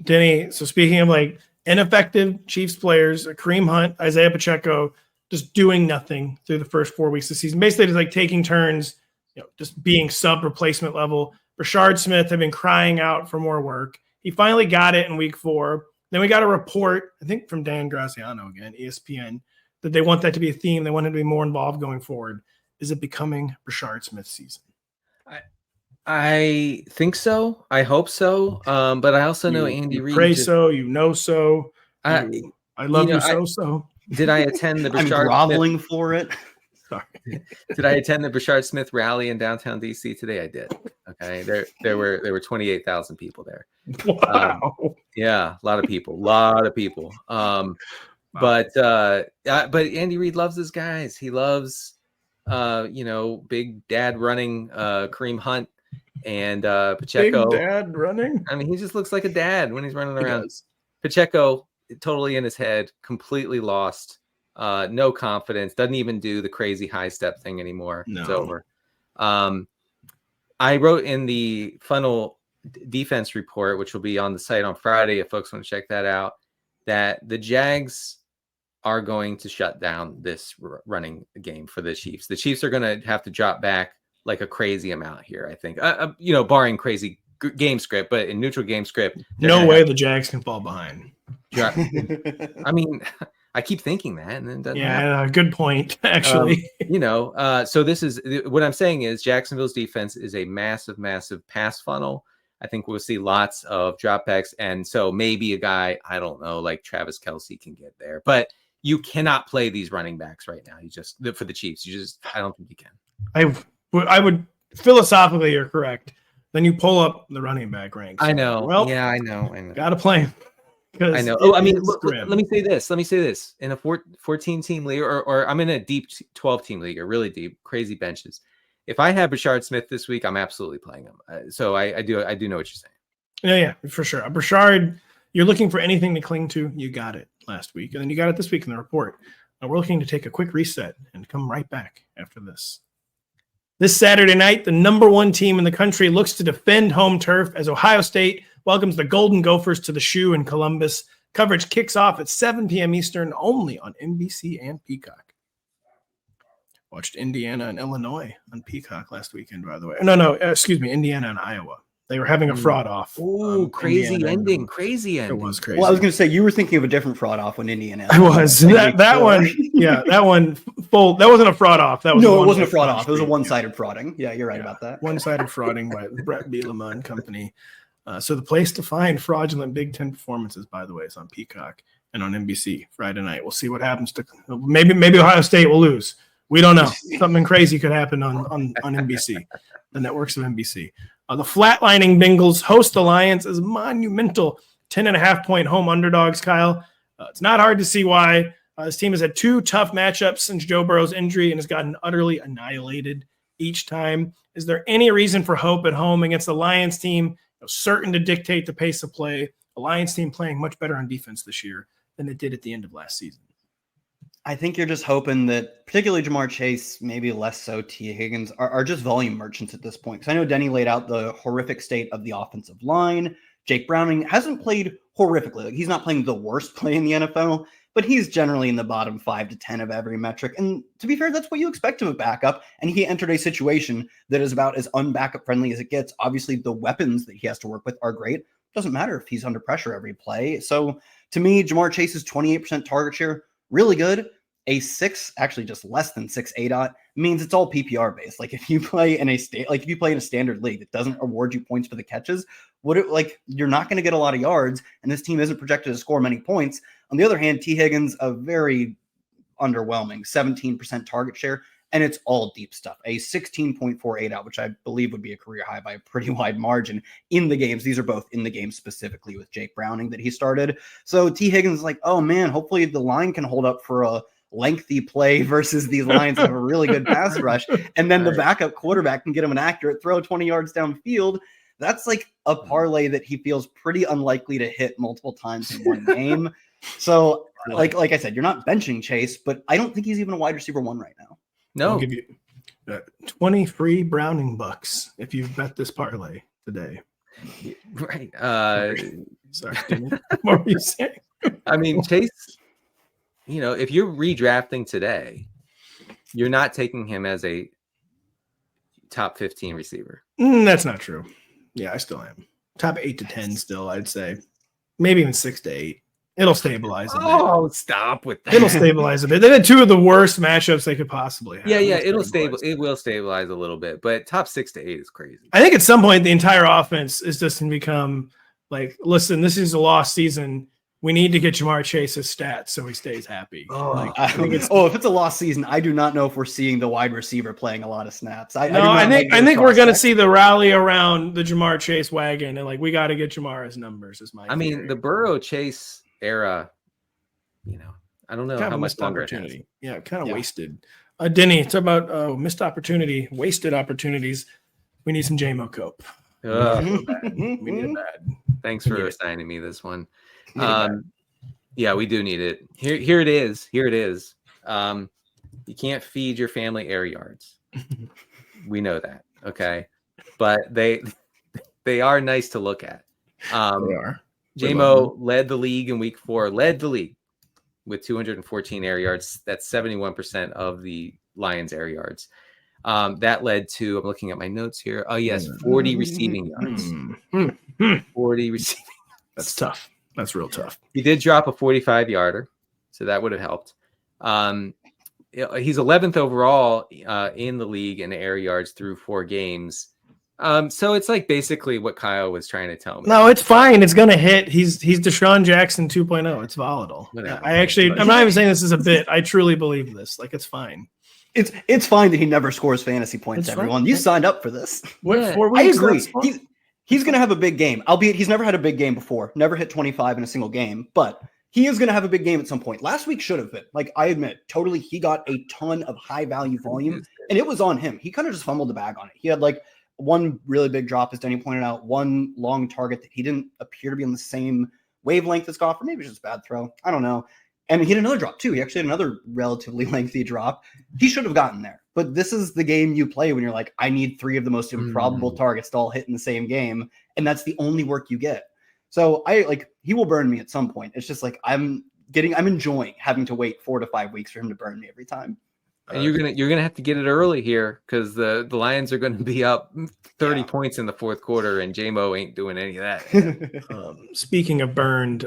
Denny, so speaking of like ineffective Chiefs players, Kareem Hunt, Isaiah Pacheco, just doing nothing through the first 4 weeks of the season. Basically, just like taking turns, just being sub-replacement level. Rashard Smith had been crying out for more work. He finally got it in week 4. Then we got a report, I think from Dan Graziano again, ESPN, that they want that to be a theme. They want him to be more involved going forward. Is it becoming Rashard Smith's season? I think so. I hope so. But I also know Andy Reid. Pray so. So. I love you so. Did I attend the I'm groveling for it. Sorry. Did I attend the Rashard Smith rally in downtown DC today? I did. Okay. There were 28,000 people there. Wow. Yeah, a lot of people. But Andy Reid loves his guys. He loves big dad running Kareem Hunt and Pacheco. Big dad running? I mean, he just looks like a dad when he's running around. Pacheco, totally in his head, completely lost. No confidence, doesn't even do the crazy high step thing anymore. No. It's over. I wrote in the funnel defense report, which will be on the site on Friday if folks want to check that out, that the Jags are going to shut down this running game for the Chiefs. The Chiefs are going to have to drop back like a crazy amount here, I think, barring crazy game script, but in neutral game script. No way the Jags can fall behind. I mean, I keep thinking that, and then doesn't happen. Good point, actually. So this is what I'm saying is Jacksonville's defense is a massive, massive pass funnel. I think we'll see lots of dropbacks, and so maybe a guy, I don't know, like Travis Kelce can get there, but you cannot play these running backs right now. For the Chiefs, I don't think you can. I would philosophically, you're correct. Then you pull up the running back ranks. I know. Well, yeah, I know. Got to play him. I know. Oh, I mean, let me say this. In a 14-team league, or I'm in a deep 12-team league, or really deep, crazy benches. If I have Rashard Smith this week, I'm absolutely playing him. So I do know what you're saying. Yeah, for sure. Rashard, you're looking for anything to cling to. You got it last week, and then you got it this week in the report. And we're looking to take a quick reset and come right back after this. This Saturday night, the number 1 team in the country looks to defend home turf as Ohio State welcomes the Golden Gophers to the Shoe in Columbus. Coverage kicks off at 7 p.m. Eastern only on NBC and Peacock. Watched Indiana and Illinois on Peacock last weekend, by the way. No, excuse me, Indiana and Iowa They were having a fraud off. Ooh, crazy Indiana. ending. Crazy ending. It was crazy. Well, I was going to say, you were thinking of a different fraud off when Indiana. I was. That one. you were thinking of a different fraud off when Indiana. I was. That one. Yeah, that one. That wasn't a fraud off. That was no, it wasn't a fraud off. It was a one-sided frauding. Yeah, you're right about that. One-sided frauding by Brett Bielema and company. So the place to find fraudulent Big Ten performances, by the way, is on Peacock and on NBC Friday night. We'll see what happens to maybe Ohio State will lose. We don't know. Something crazy could happen on NBC, the networks of NBC. The flatlining Bengals host the Lions as monumental 10.5-point home underdogs, Kyle. It's not hard to see why. This team has had 2 tough matchups since Joe Burrow's injury and has gotten utterly annihilated each time. Is there any reason for hope at home against the Lions team, certain to dictate the pace of play? The Lions team playing much better on defense this year than it did at the end of last season. I think you're just hoping that particularly Jamar Chase, maybe less so T. Higgins, are just volume merchants at this point. Because I know Denny laid out the horrific state of the offensive line. Jake Browning hasn't played horrifically. Like, he's not playing the worst play in the NFL, but he's generally in the bottom 5 to 10 of every metric. And to be fair, that's what you expect of a backup. And he entered a situation that is about as unbackup friendly as it gets. Obviously, the weapons that he has to work with are great. Doesn't matter if he's under pressure every play. So to me, Jamar Chase's 28% target share, really good. A 6, actually just less than 6 ADOT means it's all PPR based. Like if you play in a standard league that doesn't award you points for the catches, you're not going to get a lot of yards, and this team isn't projected to score many points. On the other hand, T. Higgins, a very underwhelming 17% target share, and it's all deep stuff. A 16.4 ADOT, which I believe would be a career high by a pretty wide margin in the games. These are both in the game specifically with Jake Browning that he started. So T. Higgins is like, oh man, hopefully the line can hold up for a lengthy play versus these Lions have a really good pass rush. And then the backup quarterback can get him an accurate throw 20 yards downfield. That's like a parlay that he feels pretty unlikely to hit multiple times in one game. So like I said, you're not benching Chase, but I don't think he's even a wide receiver 1 right now. No. I'll give you 20 free Browning bucks if you bet this parlay today. Right. Sorry. What were you saying? I mean, Chase, if you're redrafting today, you're not taking him as a top 15 receiver. That's not true. Yeah, I still am. Top 8 to 10 still, I'd say. Maybe even 6 to 8. It'll stabilize a bit. Oh, stop with that. It'll stabilize a bit. They had 2 of the worst matchups they could possibly have. Yeah, it will stabilize a little bit, but top 6 to 8 is crazy. I think at some point the entire offense is just going to become like, listen, this is a lost season. We need to get Jamar Chase's stats so he stays happy. If it's a lost season, I do not know if we're seeing the wide receiver playing a lot of snaps. I think we're going to see the rally around the Jamar Chase wagon, and we got to get Jamar's numbers. Theory. The Burrow Chase era, I don't know kind how of much longer opportunity. Yeah, kind of wasted. Denny, it's about missed opportunity, wasted opportunities. We need some JMO Cope. We need it bad. Thanks for assigning me this one. Yeah, we do need it. Here it is. You can't feed your family air yards. We know that. Okay. But they are nice to look at. They are. JMO led the league in week 4, with 214 air yards. That's 71% of the Lions air yards. That led to, I'm looking at my notes here. Oh yes, 40 receiving yards. 40 receiving. That's tough. That's real tough. He did drop a 45-yarder, so that would have helped. He's 11th overall in the league in air yards through 4 games. So it's like basically what Kyle was trying to tell me. No, it's fine. It's going to hit. He's Deshaun Jackson 2.0. It's volatile. Whatever. I'm not even saying this is a bit. I truly believe this. It's fine. It's fine that he never scores fantasy points, everyone. You signed up for this. I agree. He's going to have a big game, albeit he's never had a big game before, never hit 25 in a single game, but he is going to have a big game at some point. Last week should have been. I admit, totally, he got a ton of high-value volume, and it was on him. He kind of just fumbled the bag on it. He had, one really big drop, as Denny pointed out, one long target that he didn't appear to be on the same wavelength as Goff, or maybe it was just a bad throw. I don't know. And he had another drop, too. He actually had another relatively lengthy drop. He should have gotten there. But this is the game you play when you're like, I need 3 of the most improbable targets to all hit in the same game. And that's the only work you get. So he will burn me at some point. It's just I'm enjoying having to wait 4 to 5 weeks for him to burn me every time. And you're gonna have to get it early here because the Lions are going to be up 30 points in the fourth quarter, and J-Mo ain't doing any of that. Speaking of burned,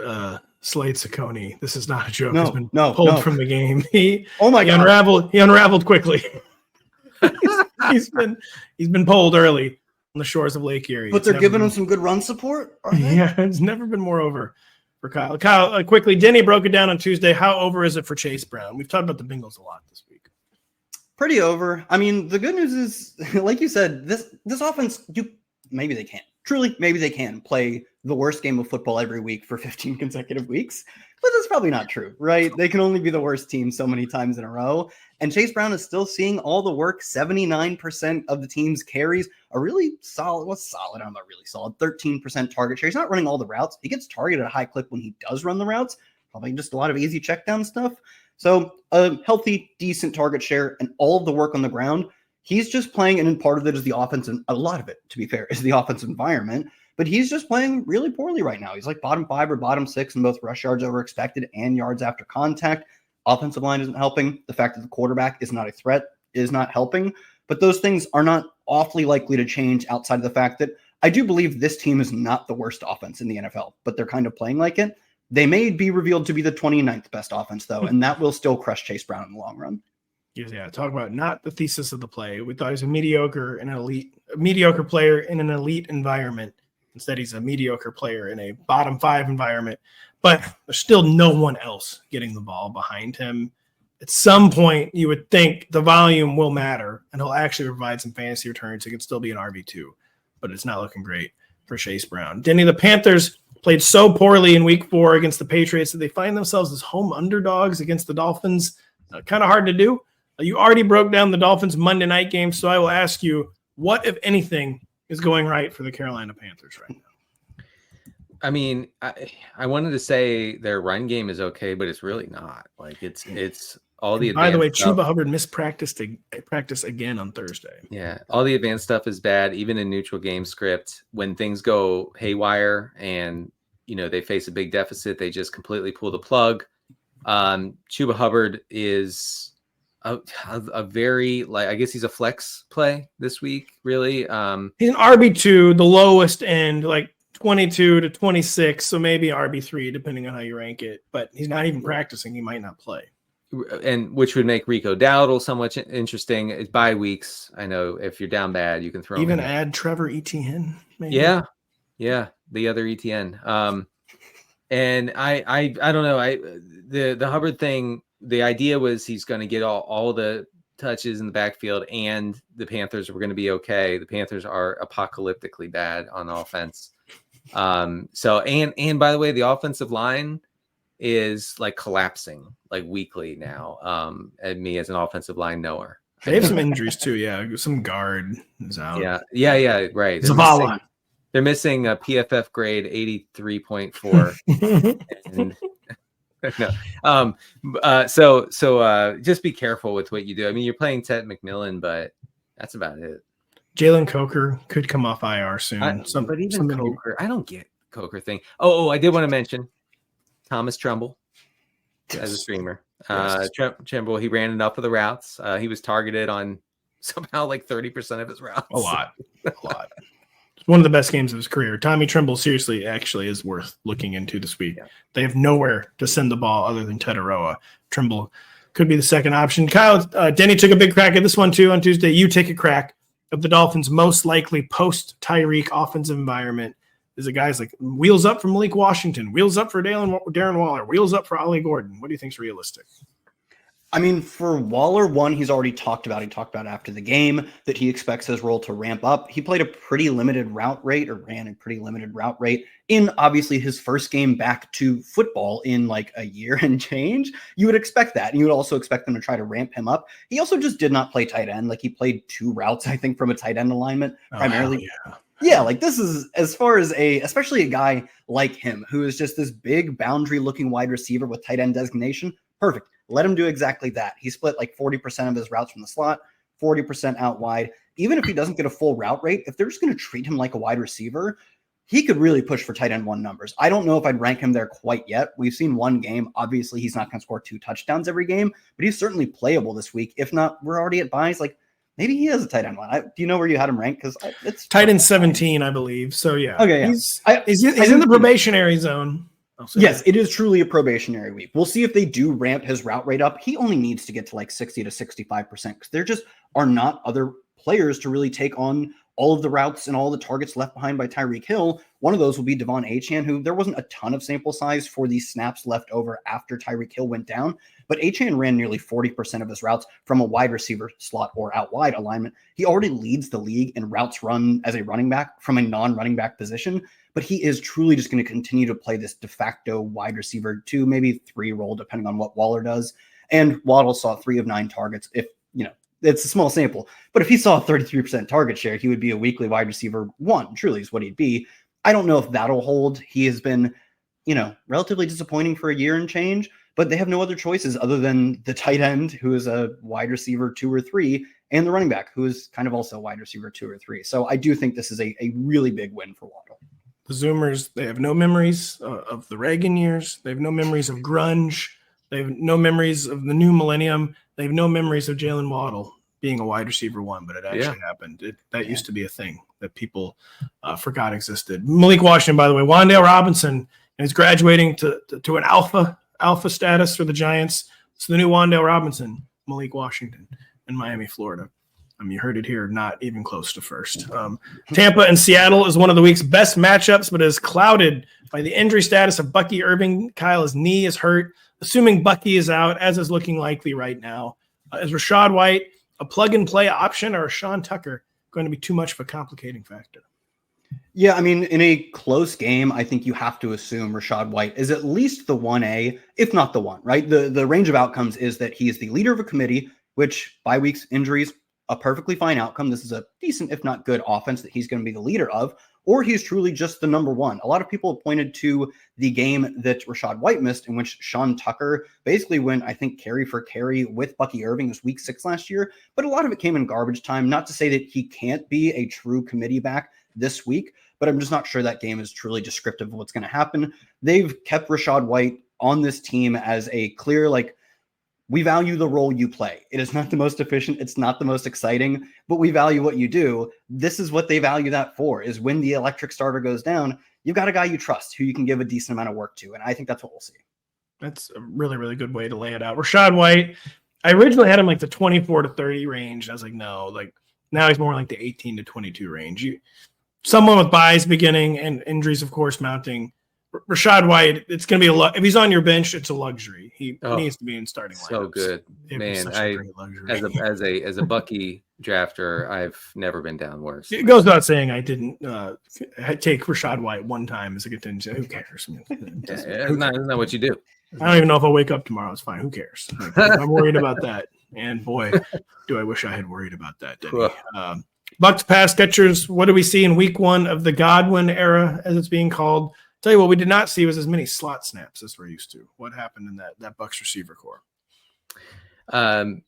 Slade Ciccone, this is not a joke. No, Has been no, pulled no. from the game. He God. unraveled quickly. he's been pulled early on the shores of Lake Erie. But they're giving him some good run support. Are they? Yeah, it's never been more over for Kyle. Kyle, quickly, Denny broke it down on Tuesday. How over is it for Chase Brown? We've talked about the Bengals a lot this week. Pretty over. I mean, the good news is, like you said, this offense, maybe they can. Truly, maybe they can play the worst game of football every week for 15 consecutive weeks. But that's probably not true, right? They can only be the worst team so many times in a row. And Chase Brown is still seeing all the work. 79% of the team's carries are really solid. What's solid? I don't know, really solid. 13% target share. He's not running all the routes. He gets targeted at a high clip when he does run the routes. Probably just a lot of easy check down stuff. So a healthy, decent target share and all of the work on the ground. He's just playing, and part of it is the offense, and a lot of it, to be fair, is the offensive environment. But he's just playing really poorly right now. He's like bottom 5 or bottom 6 in both rush yards over expected and yards after contact. Offensive line isn't helping. The fact that the quarterback is not a threat is not helping. But those things are not awfully likely to change outside of the fact that I do believe this team is not the worst offense in the NFL, but they're kind of playing like it. They may be revealed to be the 29th best offense, though, and that will still crush Chase Brown in the long run. Yeah, talk about not the thesis of the play. We thought he was a mediocre player in an elite environment. Instead, he's a mediocre player in a bottom 5 environment. But there's still no one else getting the ball behind him. At some point, you would think the volume will matter, and he'll actually provide some fantasy returns. He could still be an RB2, but it's not looking great for Chase Brown. Denny, the Panthers played so poorly in week 4 against the Patriots that they find themselves as home underdogs against the Dolphins. Kind of hard to do. You already broke down the Dolphins Monday night game, so I will ask you, what, if anything, is going right for the Carolina Panthers right now? I mean, I wanted to say their run game is okay, but it's really not. Like it's all the. By the way, stuff. Chuba Hubbard practice again on Thursday. Yeah, all the advanced stuff is bad, even in neutral game script. When things go haywire and they face a big deficit, they just completely pull the plug. Chuba Hubbard is a very, I guess he's a flex play this week, really. He's an RB2, the lowest end, 22 to 26, so maybe RB3, depending on how you rank it. But he's not even practicing. He might not play. And which would make Rico Dowdle somewhat interesting. It's bye weeks. I know if you're down bad, you can throw even him in. Add Trevor Etienne. Maybe. Yeah, the other Etienne. And I don't know. The Hubbard thing. The idea was he's going to get all the touches in the backfield, and the Panthers were going to be okay. The Panthers are apocalyptically bad on offense. So and by the way, the offensive line is collapsing weekly now. And me as an offensive line knower, they have some injuries too. Yeah, some guard is out. Yeah. Right. Zavala. They're missing a PFF grade 83.4. and, no. So just be careful with what you do. I mean, you're playing Ted McMillan, but that's about it. Jalen Coker could come off IR soon. But even Coker, I don't get Coker thing. Oh, I did want to mention Thomas Trumbull as a streamer. Trumbull, he ran enough of the routes. He was targeted on somehow 30% of his routes. A lot. One of the best games of his career. Tommy Tremble seriously actually is worth looking into this week. Yeah. They have nowhere to send the ball other than Tetaroa. Tremble could be the second option. Kyle, Denny took a big crack at this one too on Tuesday. You take a crack of the Dolphins' most likely post-Tyreek offensive environment. Is a guy's wheels up for Malik Washington, wheels up for Darren Waller, wheels up for Ollie Gordon. What do you think is realistic? I mean, for Waller, he's already talked about. He talked about after the game that he expects his role to ramp up. He played a pretty limited route rate, or ran a pretty limited route rate in obviously his first game back to football in a year and change. You would expect that. And you would also expect them to try to ramp him up. He also just did not play tight end. He played 2 routes, I think, from a tight end alignment primarily. Yeah, this is as far as especially a guy like him, who is just this big boundary looking wide receiver with tight end designation. Perfect. Let him do exactly that. He split 40% of his routes from the slot, 40% out wide. Even if he doesn't get a full route rate, if they're just going to treat him like a wide receiver, he could really push for tight end 1 numbers. I don't know if I'd rank him there quite yet. We've seen one game. Obviously, he's not going to score 2 touchdowns every game, but he's certainly playable this week. If not, we're already at buys. Like, maybe he is a tight end 1. Do you know where you had him ranked? Because it's tight end 17, I believe. So, yeah. Okay, yeah. He's in the probationary zone. Yes, it is truly a probationary week. We'll see if they do ramp his route rate up. He only needs to get to like 60 to 65% because there just are not other players to really take on all of the routes and all the targets left behind by Tyreek Hill. One of those will be Devon Achane, who there wasn't a ton of sample size for the snaps left over after Tyreek Hill went down, but Achane ran nearly 40% of his routes from a wide receiver slot or out wide alignment. He already leads the league in routes run as a running back from a non-running back position, but he is truly just going to continue to play this de facto wide receiver 2, maybe 3 role, depending on what Waller does. And Waddle saw 3 of 9 targets. If, it's a small sample, but if he saw a 33% target share, he would be a weekly wide receiver 1, truly is what he'd be. I don't know if that'll hold. He has been, relatively disappointing for a year and change, but they have no other choices other than the tight end, who is a wide receiver 2 or 3, and the running back, who is kind of also a wide receiver 2 or 3. So I do think this is a really big win for Waddle. The Zoomers, they have no memories of the Reagan years. They have no memories of grunge. They have no memories of the new millennium. They have no memories of Jalen Waddle being a wide receiver 1, but it actually happened. That used to be a thing that people forgot existed. Malik Washington, by the way, Wan'Dale Robinson is graduating to an alpha status for the Giants. So the new Wan'Dale Robinson, Malik Washington in Miami, Florida. You heard it here, not even close to first. Tampa and Seattle is one of the week's best matchups, but is clouded by the injury status of Bucky Irving. Kyle's knee is hurt. Assuming Bucky is out, as is looking likely right now, is Rachaad White a plug-and-play option, or is Sean Tucker going to be too much of a complicating factor? Yeah, in a close game, I think you have to assume Rachaad White is at least the 1A, if not the 1, right? The range of outcomes is that he is the leader of a committee, which bye weeks, injuries, a perfectly fine outcome. This is a decent, if not good, offense that he's going to be the leader of, or he's truly just the number 1. A lot of people have pointed to the game that Rachaad White missed, in which Sean Tucker basically went, I think, carry for carry with Bucky Irving. It was week 6 last year, but a lot of it came in garbage time. Not to say that he can't be a true committee back this week, but I'm just not sure that game is truly descriptive of what's going to happen. They've kept Rachaad White on this team as a clear, we value the role you play. It is not the most efficient. It's not the most exciting, but we value what you do. This is what they value that for, is when the electric starter goes down, you've got a guy you trust who you can give a decent amount of work to. And I think that's what we'll see. That's a really, really good way to lay it out. Rachaad White, I originally had him the 24 to 30 range. I was no, now he's more like the 18 to 22 range. Someone with buys beginning and injuries, of course, mounting. Rachaad White, it's going to be if he's on your bench, it's a luxury. He needs to be in starting lineups. So good, man. As a Bucky drafter, I've never been down worse. It goes without saying I didn't take Rachaad White one time as a contingency. Who cares? Isn't that what you do? I don't even know if I'll wake up tomorrow. It's fine. Who cares? I'm worried about that. And boy, do I wish I had worried about that. Bucs pass catchers. What do we see in week 1 of the Godwin era, as it's being called? Tell you what we did not see was as many slot snaps as we're used to. What happened in that Bucs receiver core? 10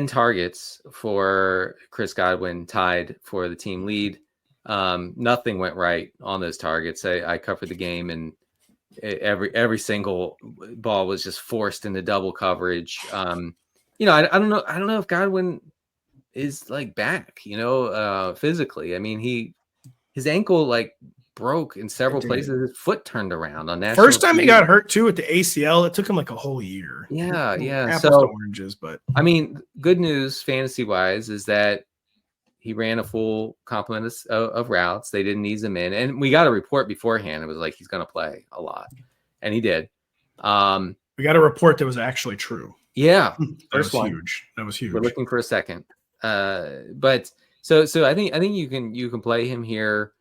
targets for Chris Godwin, tied for the team lead. Nothing went right on those targets. I covered the game, and every single ball was just forced into double coverage. I don't know if Godwin is back, physically. His ankle broke in several places. His foot turned around on that. First time he got hurt too with the ACL, it took him a whole year. Yeah. Apples to oranges, but good news fantasy wise is that he ran a full complement of routes. They didn't ease him in, and we got a report beforehand. It was he's going to play a lot, and he did. We got a report that was actually true. Yeah, that was huge. That was huge. We're looking for a second, but so I think you can play him here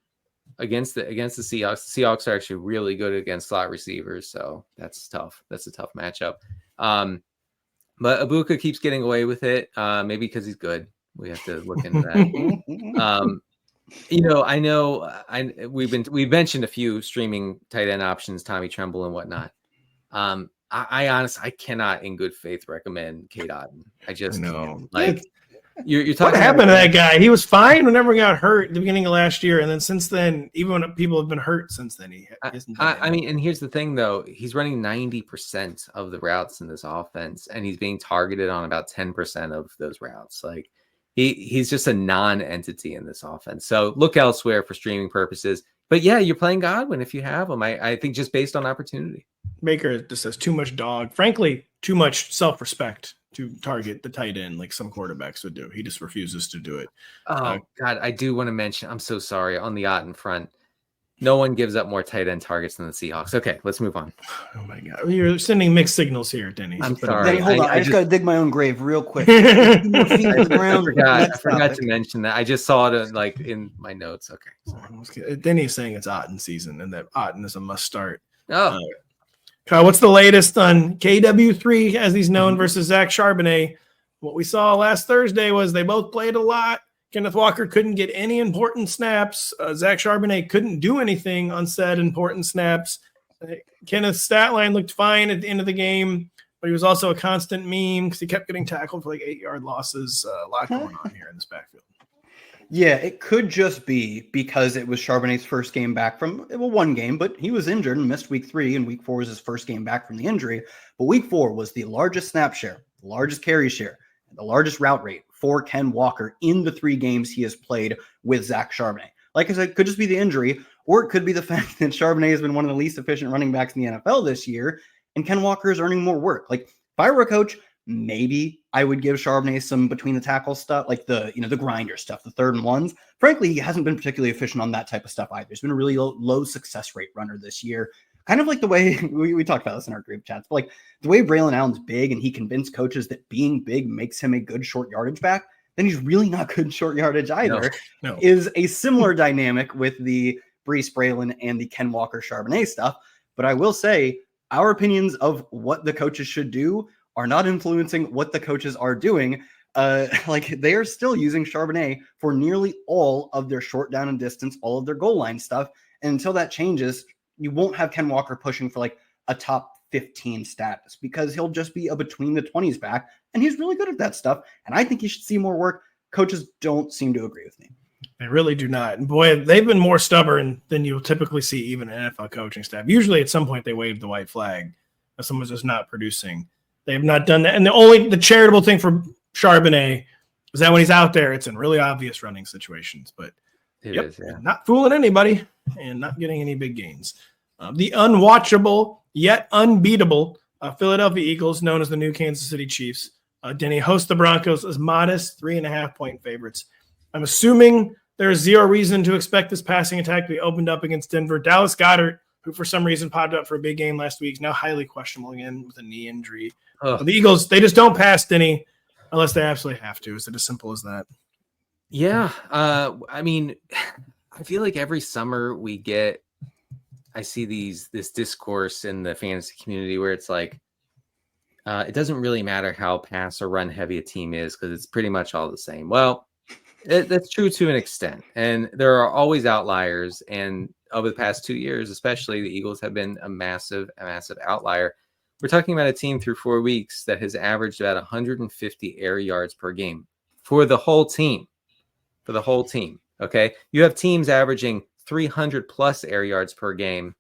against the Seahawks. The Seahawks are actually really good against slot receivers, so that's tough. That's a tough matchup. But Ibuka keeps getting away with it, maybe because he's good. We have to look into that. We've mentioned a few streaming tight end options, Tommy Tremble and whatnot. I honestly cannot in good faith recommend Kate Otten. I just can't. You're talking. What happened to that guy? He was fine whenever he got hurt at the beginning of last year, and then since then, even when people have been hurt since then, he hasn't done I mean, and here's the thing, though. He's running 90% of the routes in this offense, and he's being targeted on about 10% of those routes. Like, he's just a non-entity in this offense. So look elsewhere for streaming purposes. But yeah, you're playing Godwin if you have him. I think just based on opportunity. Baker just has too much dog. Frankly, too much self-respect to target the tight end like some quarterbacks would do. He just refuses to do it. Oh, God, I do want to mention, I'm so sorry, on the Otten front, no one gives up more tight end targets than the Seahawks. Okay, let's move on. Oh, my God. You're sending mixed signals here, Denny. I'm sorry. Denny, hold on. I just got to dig my own grave real quick. I forgot to mention that. I just saw it like in my notes. Okay. Sorry. Denny's saying it's Otten season and that Otten is a must start. Oh, Kyle, what's the latest on KW3, as he's known, versus Zach Charbonnet? What we saw last Thursday was they both played a lot. Kenneth Walker couldn't get any important snaps. Zach Charbonnet couldn't do anything on said important snaps. Kenneth's stat line looked fine at the end of the game, but he was also a constant meme because he kept getting tackled for like 8-yard losses. A lot going on here in this backfield. Yeah, it could just be because it was Charbonnet's first game back from, well, one game, but he was injured and missed week 3, and week 4 was his first game back from the injury. But week 4 was the largest snap share, the largest carry share, the largest route rate for Ken Walker in the 3 games he has played with Zach Charbonnet. Like I said, it could just be the injury, or it could be the fact that Charbonnet has been one of the least efficient running backs in the NFL this year, and Ken Walker is earning more work. Like, if I were a coach, maybe I would give Charbonnet some between the tackle stuff, like the grinder stuff, the 3rd and 1s. Frankly, he hasn't been particularly efficient on that type of stuff either. He's been a really low success rate runner this year. Kind of like the way we talked about this in our group chats, but like the way Braylon Allen's big and he convinced coaches that being big makes him a good short yardage back, then he's really not good short yardage either. No. Is a similar dynamic with the Breece Braylon and the Ken Walker Charbonnet stuff. But I will say our opinions of what the coaches should do are not influencing what the coaches are doing. Like they are still using Charbonnet for nearly all of their short down and distance, all of their goal line stuff. And until that changes, you won't have Ken Walker pushing for like a top 15 status because he'll just be a between the 20s back. And he's really good at that stuff. And I think he should see more work. Coaches don't seem to agree with me. They really do not. And boy, they've been more stubborn than you'll typically see even an NFL coaching staff. Usually at some point they wave the white flag if someone's just not producing. They have not done that. And the charitable thing for Charbonnet is that when he's out there, it's in really obvious running situations. But it is, yeah. Not fooling anybody and not getting any big gains. The unwatchable yet unbeatable Philadelphia Eagles, known as the new Kansas City Chiefs. Denny host the Broncos as modest 3.5-point favorites. I'm assuming there is zero reason to expect this passing attack to be opened up against Denver. Dallas Goedert, who for some reason popped up for a big game last week, is now highly questionable again with a knee injury. The Eagles, they just don't pass, Denny, unless they absolutely have to. Is it as simple as that? Yeah. I mean, I feel like every summer I see this discourse in the fantasy community where it's like, it doesn't really matter how pass or run heavy a team is because it's pretty much all the same. Well, that's true to an extent. And there are always outliers. And over the past 2 years, especially, the Eagles have been a massive outlier. We're talking about a team through 4 weeks that has averaged about 150 air yards per game for the whole team. Okay. You have teams averaging 300 plus air yards per game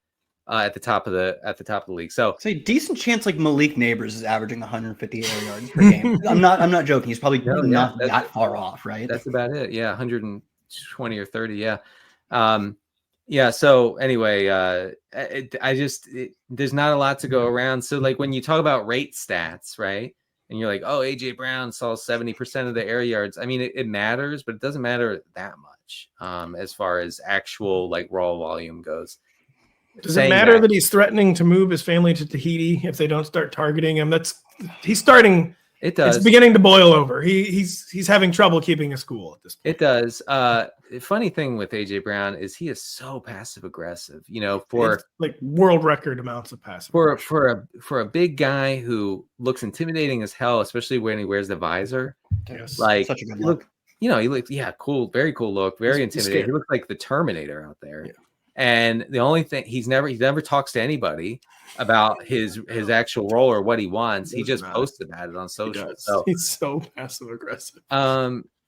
at the top of the league. So a decent chance like Malik Neighbors is averaging 150 air yards per game. I'm not joking. He's probably not that far off, right? That's about it. Yeah. 120 or 30. Yeah. Yeah. So anyway, there's not a lot to go around. So like when you talk about rate stats, right? And you're like, oh, AJ Brown saw 70% of the air yards. I mean, it matters, but it doesn't matter that much as far as actual like raw volume goes. Does it matter that he's threatening to move his family to Tahiti if they don't start targeting him? He's starting. It does. It's beginning to boil over. He's having trouble keeping his cool at this point. It does. The funny thing with AJ Brown is he is so passive aggressive. For it's like world record amounts of passive for a big guy who looks intimidating as hell, especially when he wears the visor. Yes, like such a good look. He looks cool, very cool look, very intimidating. He looks like the Terminator out there. Yeah. And the only thing he never talks to anybody about his actual role or what he wants. He just posts about it on social. So he's so passive aggressive.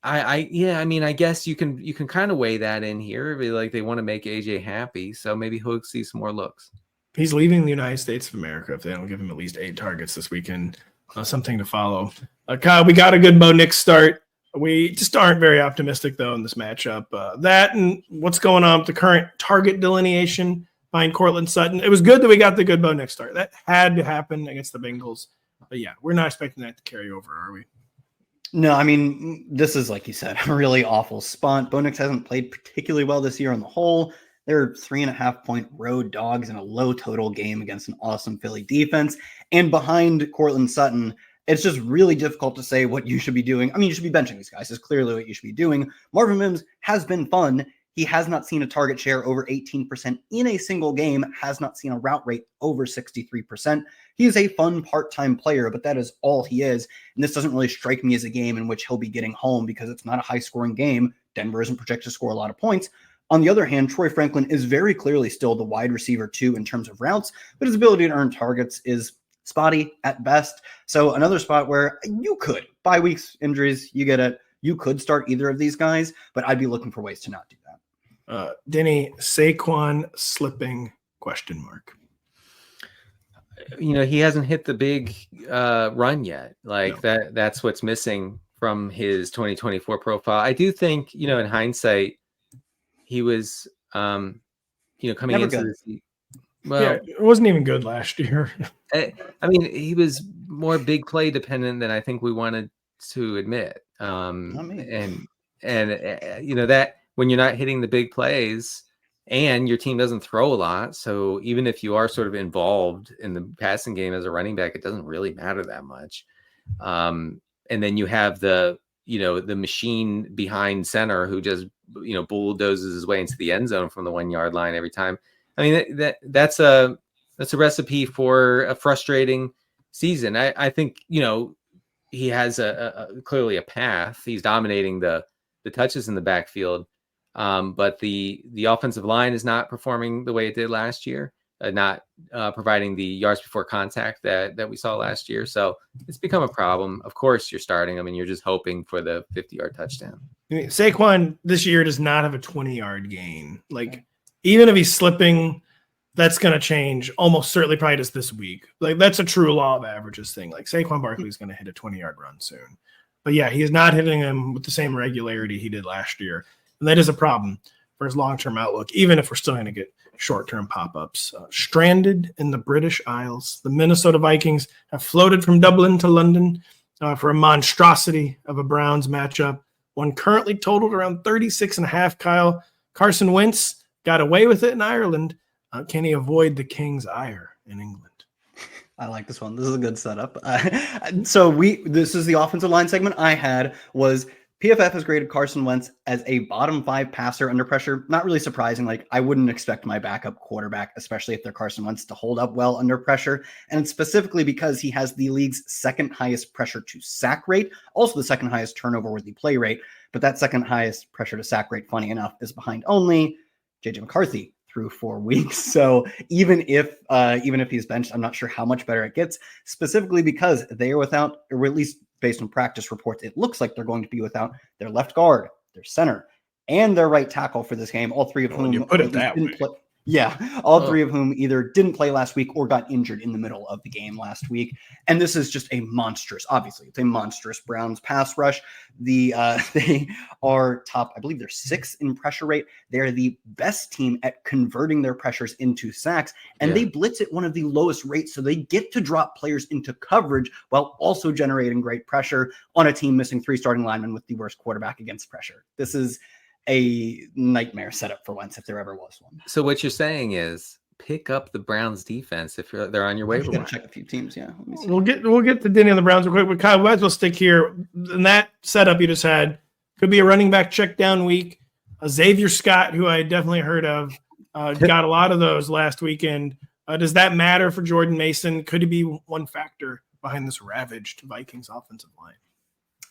I guess you can kind of weigh that in here. Like they want to make AJ happy, so maybe he'll see some more looks. He's leaving the United States of America if they don't give him at least 8 targets this weekend. Something to follow. Kyle, we got a good Bo Nix start. We just aren't very optimistic, though, in this matchup. That and what's going on with the current target delineation behind Cortland Sutton. It was good that we got the good Bo Nix start. That had to happen against the Bengals. But, yeah, we're not expecting that to carry over, are we? No, I mean, this is, like you said, a really awful spot. Bo Nix hasn't played particularly well this year on the whole. They're 3.5-point road dogs in a low total game against an awesome Philly defense. And behind Cortland Sutton, it's just really difficult to say what you should be doing. I mean, you should be benching these guys. Is clearly what you should be doing. Marvin Mims has been fun. He has not seen a target share over 18% in a single game, has not seen a route rate over 63%. He is a fun part-time player, but that is all he is. And this doesn't really strike me as a game in which he'll be getting home because it's not a high-scoring game. Denver isn't projected to score a lot of points. On the other hand, Troy Franklin is very clearly still the wide receiver 2 in terms of routes, but his ability to earn targets is spotty at best. So another spot where you could, bye weeks, injuries, you get it. You could start either of these guys, but I'd be looking for ways to not do that. Denny, Saquon slipping ? He hasn't hit the big run yet. That's what's missing from his 2024 profile. I do think, in hindsight, he was, coming Never into good. this. Well, yeah, it wasn't even good last year. I mean, he was more big play dependent than I think we wanted to admit. And that when you're not hitting the big plays and your team doesn't throw a lot, so even if you are sort of involved in the passing game as a running back, it doesn't really matter that much. And then you have the machine behind center who just bulldozes his way into the end zone from the 1 yard line every time. I mean, that's a recipe for a frustrating season. I think he has clearly a path. He's dominating the touches in the backfield, but the offensive line is not performing the way it did last year, not providing the yards before contact that we saw last year. So it's become a problem. Of course, you're starting him and you're just hoping for the 50-yard touchdown. Saquon this year does not have a 20-yard gain. Even if he's slipping, that's going to change almost certainly probably just this week. That's a true law of averages thing. Saquon Barkley is going to hit a 20-yard run soon. But yeah, he is not hitting him with the same regularity he did last year. And that is a problem for his long-term outlook, even if we're still going to get short-term pop-ups. Stranded in the British Isles, the Minnesota Vikings have floated from Dublin to London for a monstrosity of a Browns matchup. One currently totaled around 36.5, Kyle. Carson Wentz got away with it in Ireland. Can he avoid the King's ire in England? I like this one. This is a good setup. This is the offensive line segment I had was PFF has graded Carson Wentz as a bottom 5 passer under pressure. Not really surprising. I wouldn't expect my backup quarterback, especially if they're Carson Wentz, to hold up well under pressure. And it's specifically because he has the league's second highest pressure to sack rate, also the second highest turnover worthy play rate. But that second highest pressure to sack rate, funny enough, is behind only JJ McCarthy through 4 weeks. So even if he's benched, I'm not sure how much better it gets, specifically because they are without, or at least based on practice reports, it looks like they're going to be without their left guard, their center, and their right tackle for this game, all three of whom you put it that way. Three of whom either didn't play last week or got injured in the middle of the game last week. And this is just obviously it's a monstrous Browns pass rush. They are top, I believe they're 6th in pressure rate. They're the best team at converting their pressures into sacks, and they blitz at one of the lowest rates. So they get to drop players into coverage while also generating great pressure on a team missing 3 starting linemen with the worst quarterback against pressure. This is a nightmare setup for Wentz if there ever was one. So what you're saying is pick up the Browns defense if they're on your waiver wire. Check a few teams. Yeah, we'll get to Denny on the Browns real quick, but Kyle, we might as well stick here. And that setup you just had could be a running back check down week. Xavier Scott, who I definitely heard of, got a lot of those last weekend. Does that matter for Jordan Mason? Could he be one factor behind this ravaged Vikings offensive line?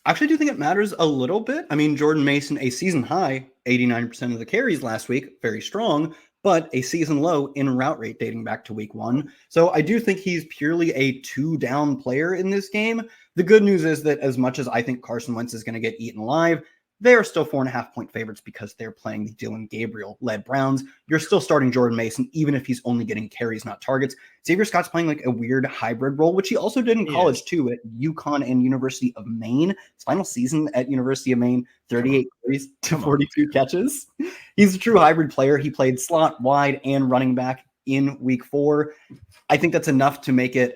I actually do think it matters a little bit. I mean, Jordan Mason, a season high, 89% of the carries last week, very strong, but a season low in route rate dating back to week 1. So I do think he's purely a 2-down player in this game. The good news is that as much as I think Carson Wentz is going to get eaten alive, they are still 4.5-point favorites because they're playing the Dylan Gabriel-led Browns. You're still starting Jordan Mason, even if he's only getting carries, not targets. Xavier Scott's playing like a weird hybrid role, which he also did in college too, at UConn and University of Maine. His final season at University of Maine, 38 carries to 42 catches. He's a true hybrid player. He played slot, wide, and running back in week 4. I think that's enough to make it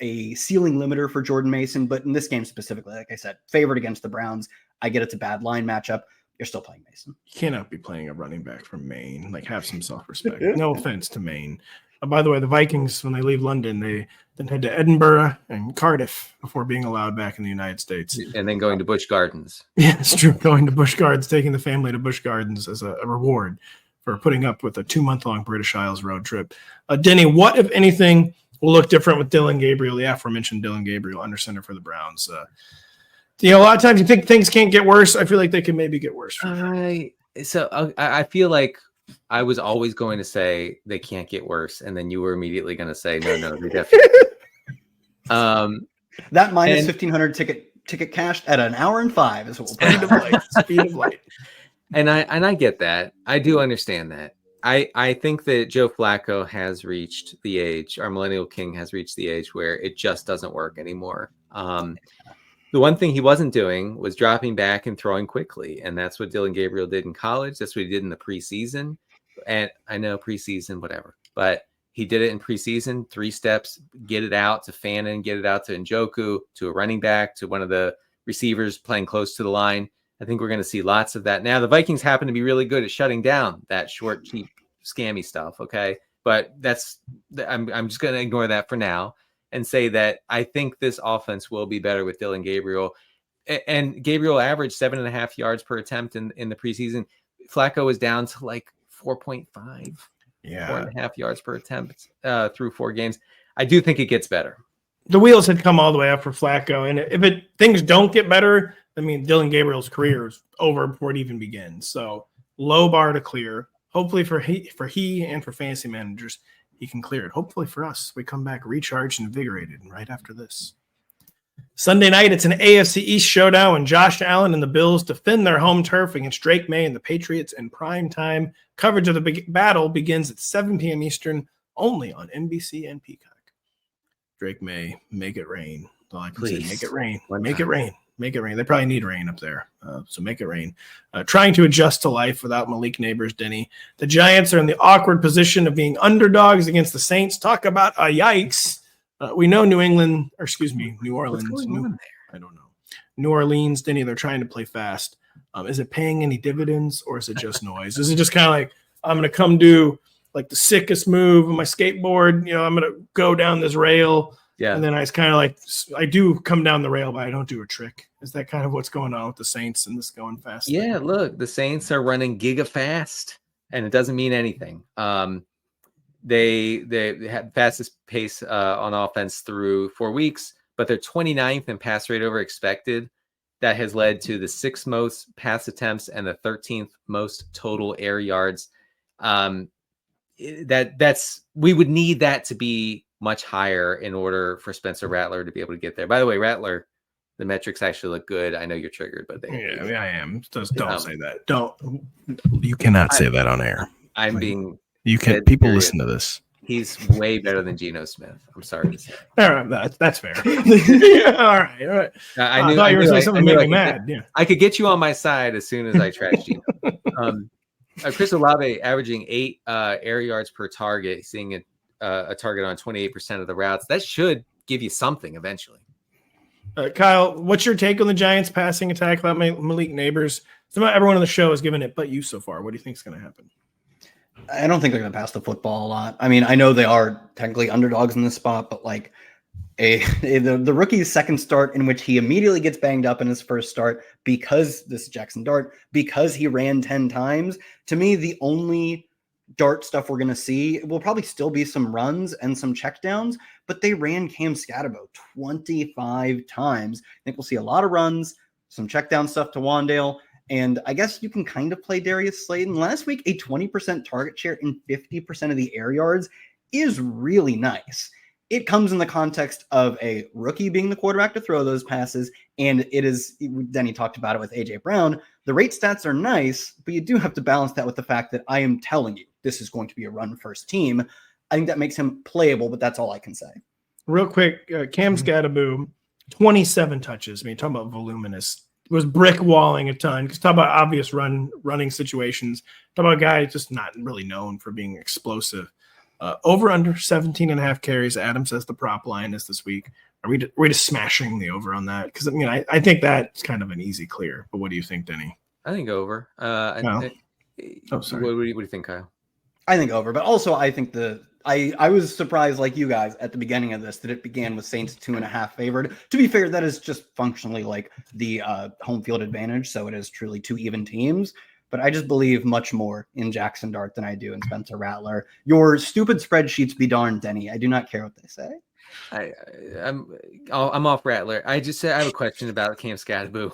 a ceiling limiter for Jordan Mason, but in this game specifically, like I said, favored against the Browns. I get it's a bad line matchup. You're still playing Mason. You cannot be playing a running back from Maine. Like, have some self-respect. No offense to Maine. By the way, the Vikings, when they leave London, they then head to Edinburgh and Cardiff before being allowed back in the United States. And then going to Busch Gardens. Yeah, it's true. Going to Busch Gardens, taking the family to Busch Gardens as a reward for putting up with a 2-month-long British Isles road trip. Denny, what, if anything, will look different with Dylan Gabriel, the aforementioned Dylan Gabriel, under center for the Browns? A lot of times you think things can't get worse. I feel like they can maybe get worse. I feel like I was always going to say they can't get worse, and then you were immediately going to say no, they definitely. That minus 1,500 ticket cashed at 1 hour and 5 is what we'll Speed of light. Speed of light. And I get that. I do understand that. I think that Joe Flacco has reached the age, our millennial king has reached the age where it just doesn't work anymore. The one thing he wasn't doing was dropping back and throwing quickly. And that's what Dylan Gabriel did in college. That's what he did in the preseason. And I know preseason, whatever, but he did it in preseason, 3 steps, get it out to Fannin, get it out to Njoku, to a running back, to one of the receivers playing close to the line. I think we're going to see lots of that. Now, the Vikings happen to be really good at shutting down that short, cheap, scammy stuff. Okay. But I'm just going to ignore that for now and say that I think this offense will be better with Dylan Gabriel. And Gabriel averaged 7.5 yards per attempt in the preseason. Flacco was down to like 4.5, 4.5 yards per attempt through 4 games. I do think it gets better. The wheels had come all the way up for Flacco. And if things don't get better, I mean, Dylan Gabriel's career is over before it even begins. So low bar to clear. Hopefully for he and for fantasy managers, he can clear it. Hopefully for us, we come back recharged and invigorated right after this. Sunday night, it's an AFC East showdown when Josh Allen and the Bills defend their home turf against Drake Maye and the Patriots in prime time. Coverage of the big battle begins at 7 p.m. Eastern, only on NBC and Peacock. Drake Maye, make it rain. That's all I can say. Make it rain. Make it rain. Make it rain. They probably need rain up there, so make it rain. Trying to adjust to life without Malik Neighbors, Denny. The Giants are in the awkward position of being underdogs against the Saints. Talk about a yikes. We know New Orleans. What's going on there? I don't know. New Orleans, Denny, they're trying to play fast. Is it paying any dividends, or is it just noise? Is it just kind of like, I'm going to come do like the sickest move on my skateboard? I'm going to go down this rail. Yeah. And then I kind of like, I do come down the rail, but I don't do a trick. Is that kind of what's going on with the Saints and this going fast? Yeah, look, the Saints are running giga fast, and it doesn't mean anything. They had fastest pace on offense through 4 weeks, but they're 29th in pass rate over expected. That has led to the 6th most pass attempts and the 13th most total air yards. We would need that to be much higher in order for Spencer Rattler to be able to get there. By the way, Rattler, the metrics actually look good. I know you're triggered, but I am. Just don't say that. You cannot say that on air. You can. People listen to this. He's way better than Geno Smith. I'm sorry to say. All right, that's fair. All right. I thought you were saying something to make me mad. Yeah. I could get you on my side as soon as I trash Geno. Chris Olave averaging 8 air yards per target, seeing a target on 28% of the routes. That should give you something eventually. Kyle, what's your take on the Giants passing attack about Malik Neighbors? Everyone on the show has given it but you so far. What do you think is going to happen? I don't think they're going to pass the football a lot. I mean, I know they are technically underdogs in this spot, but like the rookie's second start in which he immediately gets banged up in his first start because this is Jaxson Dart, because he ran 10 times. To me, the only Dart stuff we're going to see will probably still be some runs and some checkdowns, but they ran Cam Scatterbo 25 times. I think we'll see a lot of runs, some checkdown stuff to Wandale, And I guess you can kind of play Darius Slayton. Last week, a 20% target share and 50% of the air yards is really nice. It comes in the context of a rookie being the quarterback to throw those passes, and it is, Denny talked about it with A.J. Brown, the rate stats are nice, but you do have to balance that with the fact that I am telling you this is going to be a run-first team. I think that makes him playable, but that's all I can say. Real quick, Cam Scatterboom, 27 touches. I mean, talking about voluminous. It was brick walling a ton. Because talk about obvious running situations. Talk about a guy just not really known for being explosive. Over under 17.5 carries. Adam says the prop line is this week. Are we just smashing the over on that? Because I mean, I think that's kind of an easy clear. But what do you think, Denny? I think over. Sorry. What do you think, Kyle? I think over, but also I think I was surprised, like you guys, at the beginning of this, that it began with Saints 2.5 favored. To be fair, that is just functionally like the home field advantage, so it is truly 2 even teams. But I just believe much more in Jaxson Dart than I do in Spencer Rattler. Your stupid spreadsheets be darned, Denny. I do not care what they say. I'm off Rattler. I just said I have a question about Cam Scatterboom,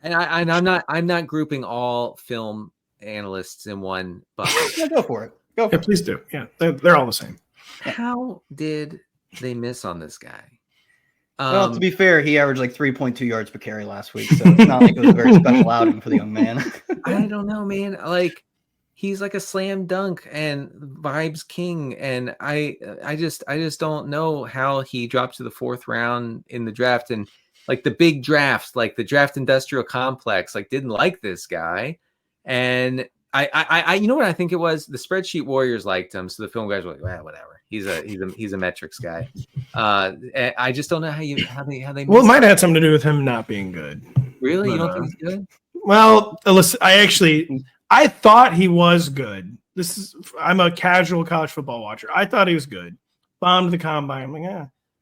and I'm not grouping all film analysts in one bucket. Yeah, go for it. Yeah, please do. Yeah, they're all the same. How did they miss on this guy? Well, to be fair, he averaged like 3.2 yards per carry last week, so it's not like it was a very special outing for the young man. I don't know, man. Like, he's like a slam dunk and vibes king, and I just don't know how he dropped to the 4th round in the draft, and like the big drafts, like the draft industrial complex, like didn't like this guy, and I you know what I think it was? The spreadsheet warriors liked him, so the film guys were like, well, whatever. He's a metrics guy. I just don't know how they. Well, it might have had something to do with him not being good. Really, you don't think he's good? Well, listen, I thought he was good. I'm a casual college football watcher. I thought he was good. Bombed the combine. I'm like,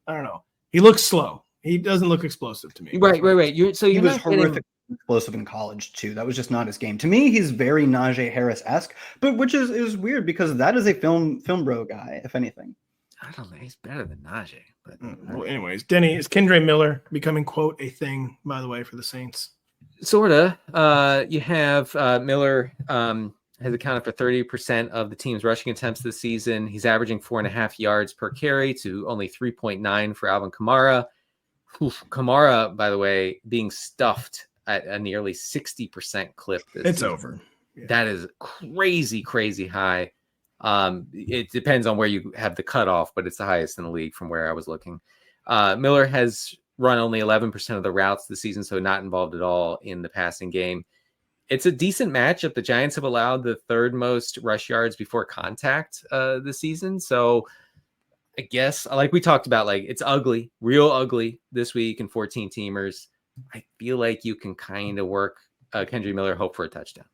I don't know. He looks slow. He doesn't look explosive to me. Right. He was horrific. Explosive in college too. That was just not his game. To me, he's very Najee Harris-esque, but which is weird because that is a film bro guy, if anything. I don't know. He's better than Najee. But well, anyways, Denny, is Kendre Miller becoming, quote, a thing, by the way, for the Saints? Sorta. You have Miller has accounted for 30% of the team's rushing attempts this season. He's averaging 4.5 yards per carry to only 3.9 for Alvin Kamara. Kamara, by the way, being stuffed at a nearly 60% clip. It's over. Yeah. That is crazy high. It depends on where you have the cutoff, but it's the highest in the league from where I was looking. Miller has run only 11% of the routes this season, so not involved at all in the passing game. It's a decent matchup. The Giants have allowed the 3rd most rush yards before contact this season. So I guess, like we talked about, like it's ugly, real ugly this week in 14 teamers. I feel like you can kind of work Kendre Miller, hope for a touchdown.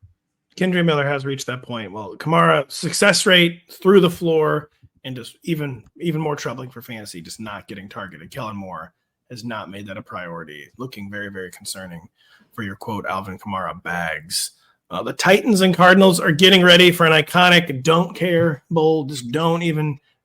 Kendre Miller has reached that point. Well, Kamara, success rate through the floor, and just even more troubling for fantasy, just not getting targeted. Kellen Moore has not made that a priority. Looking very, very concerning for your, quote, Alvin Kamara bags. The Titans and Cardinals are getting ready for an iconic don't care bowl. Just don't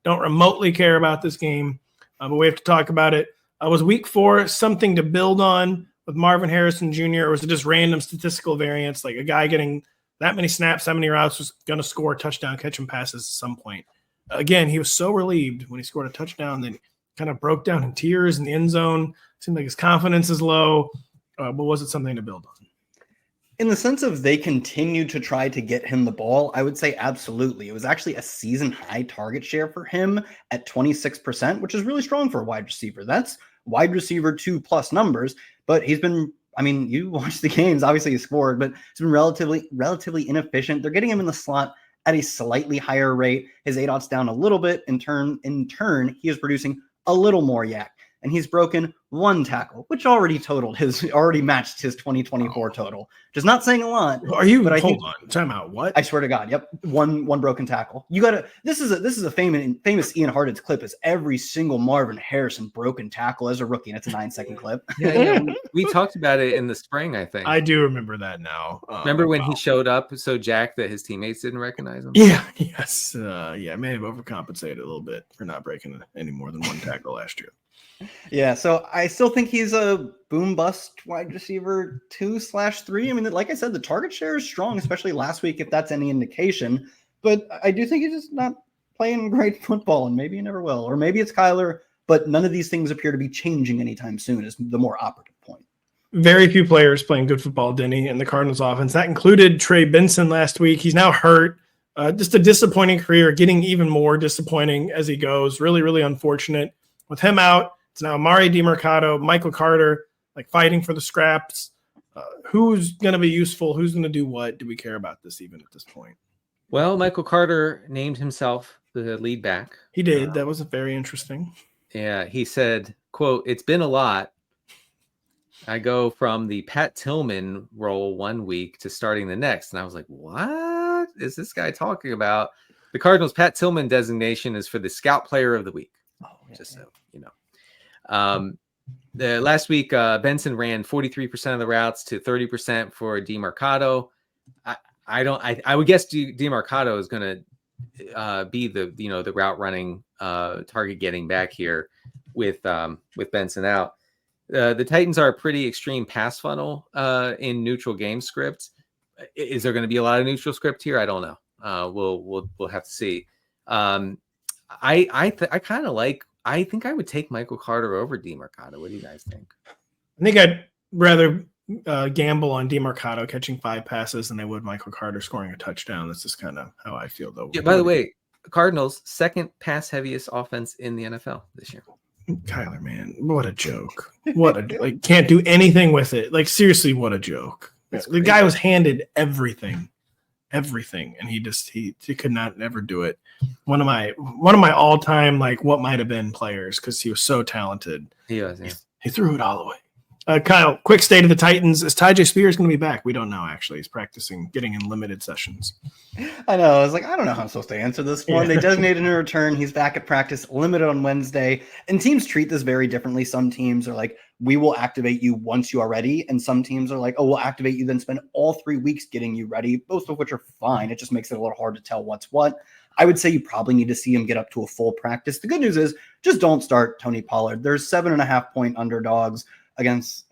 remotely care about this game. But we have to talk about it. Was week 4 something to build on with Marvin Harrison Jr., or was it just random statistical variance, like a guy getting that many snaps, that many routes was going to score a touchdown, catching passes at some point? Again, he was so relieved when he scored a touchdown, then kind of broke down in tears in the end zone. Seemed like his confidence is low, but was it something to build on? In the sense of they continued to try to get him the ball, I would say absolutely. It was actually a season high target share for him at 26%, which is really strong for a wide receiver. That's wide receiver 2+ numbers, but he's been, I mean, you watch the games, obviously he scored, but it's been relatively inefficient. They're getting him in the slot at a slightly higher rate. His ADOT's down a little bit. In turn, he is producing a little more yak, and he's broken 1 tackle, which already matched his 2024 total. Just not saying a lot. Are you? But hold on, time out. What? I swear to God. Yep, one broken tackle. You gotta. This is a famous Ian Harden's clip. Is every single Marvin Harrison broken tackle as a rookie, and it's a 9-second clip. Yeah. We talked about it in the spring, I think. I do remember that now. Remember when he showed up so jacked that his teammates didn't recognize him? Yeah. Yes. I may have overcompensated a little bit for not breaking any more than 1 tackle last year. Yeah, so I still think he's a boom bust wide receiver 2/3. I mean, like I said, the target share is strong, especially last week, if that's any indication. But I do think he's just not playing great football, and maybe he never will. Or maybe it's Kyler, but none of these things appear to be changing anytime soon, is the more operative point. Very few players playing good football, Denny, in the Cardinals offense. That included Trey Benson last week. He's now hurt. Just a disappointing career, getting even more disappointing as he goes. Really, really unfortunate. With him out, it's now Amari DiMercato, Michael Carter, like fighting for the scraps. Who's going to be useful? Who's going to do what? Do we care about this even at this point? Well, Michael Carter named himself the lead back. He did. That was very interesting. Yeah, he said, quote, "It's been a lot. I go from the Pat Tillman role one week to starting the next." And I was like, what is this guy talking about? The Cardinals' Pat Tillman designation is for the scout player of the week. Just so you know. The last week, Benson ran 43% of the routes to 30% for DiMercato. I would guess DiMercato is going to be the route running target getting back here with Benson out. The Titans are a pretty extreme pass funnel in neutral game script. Is there going to be a lot of neutral script here? I don't know. We'll have to see. I think I would take Michael Carter over DiMercato. What do you guys think? I think I'd rather gamble on DiMercato catching 5 passes than I would Michael Carter scoring a touchdown. That's just kind of how I feel, though. Yeah, by the way, Cardinals, second pass heaviest offense in the NFL this year. Kyler, man, what a joke. Can't do anything with it. Like, seriously, what a joke. The guy was handed everything, and he could not never do it. One of my all-time, like, what might have been players, because he was so talented. He was, yeah. He threw it all away. Kyle, quick state of the Titans. Is Tyjae Spears going to be back? We don't know, actually. He's practicing, getting in limited sessions. I know. I was like, I don't know how I'm supposed to answer this one. Yeah. They designated a return. He's back at practice, limited on Wednesday. And teams treat this very differently. Some teams are like, we will activate you once you are ready. And some teams are like, oh, we'll activate you, then spend all 3 weeks getting you ready, both of which are fine. It just makes it a little hard to tell what's what. I would say you probably need to see him get up to a full practice. The good news is just don't start Tony Pollard. There's 7.5-point underdogs against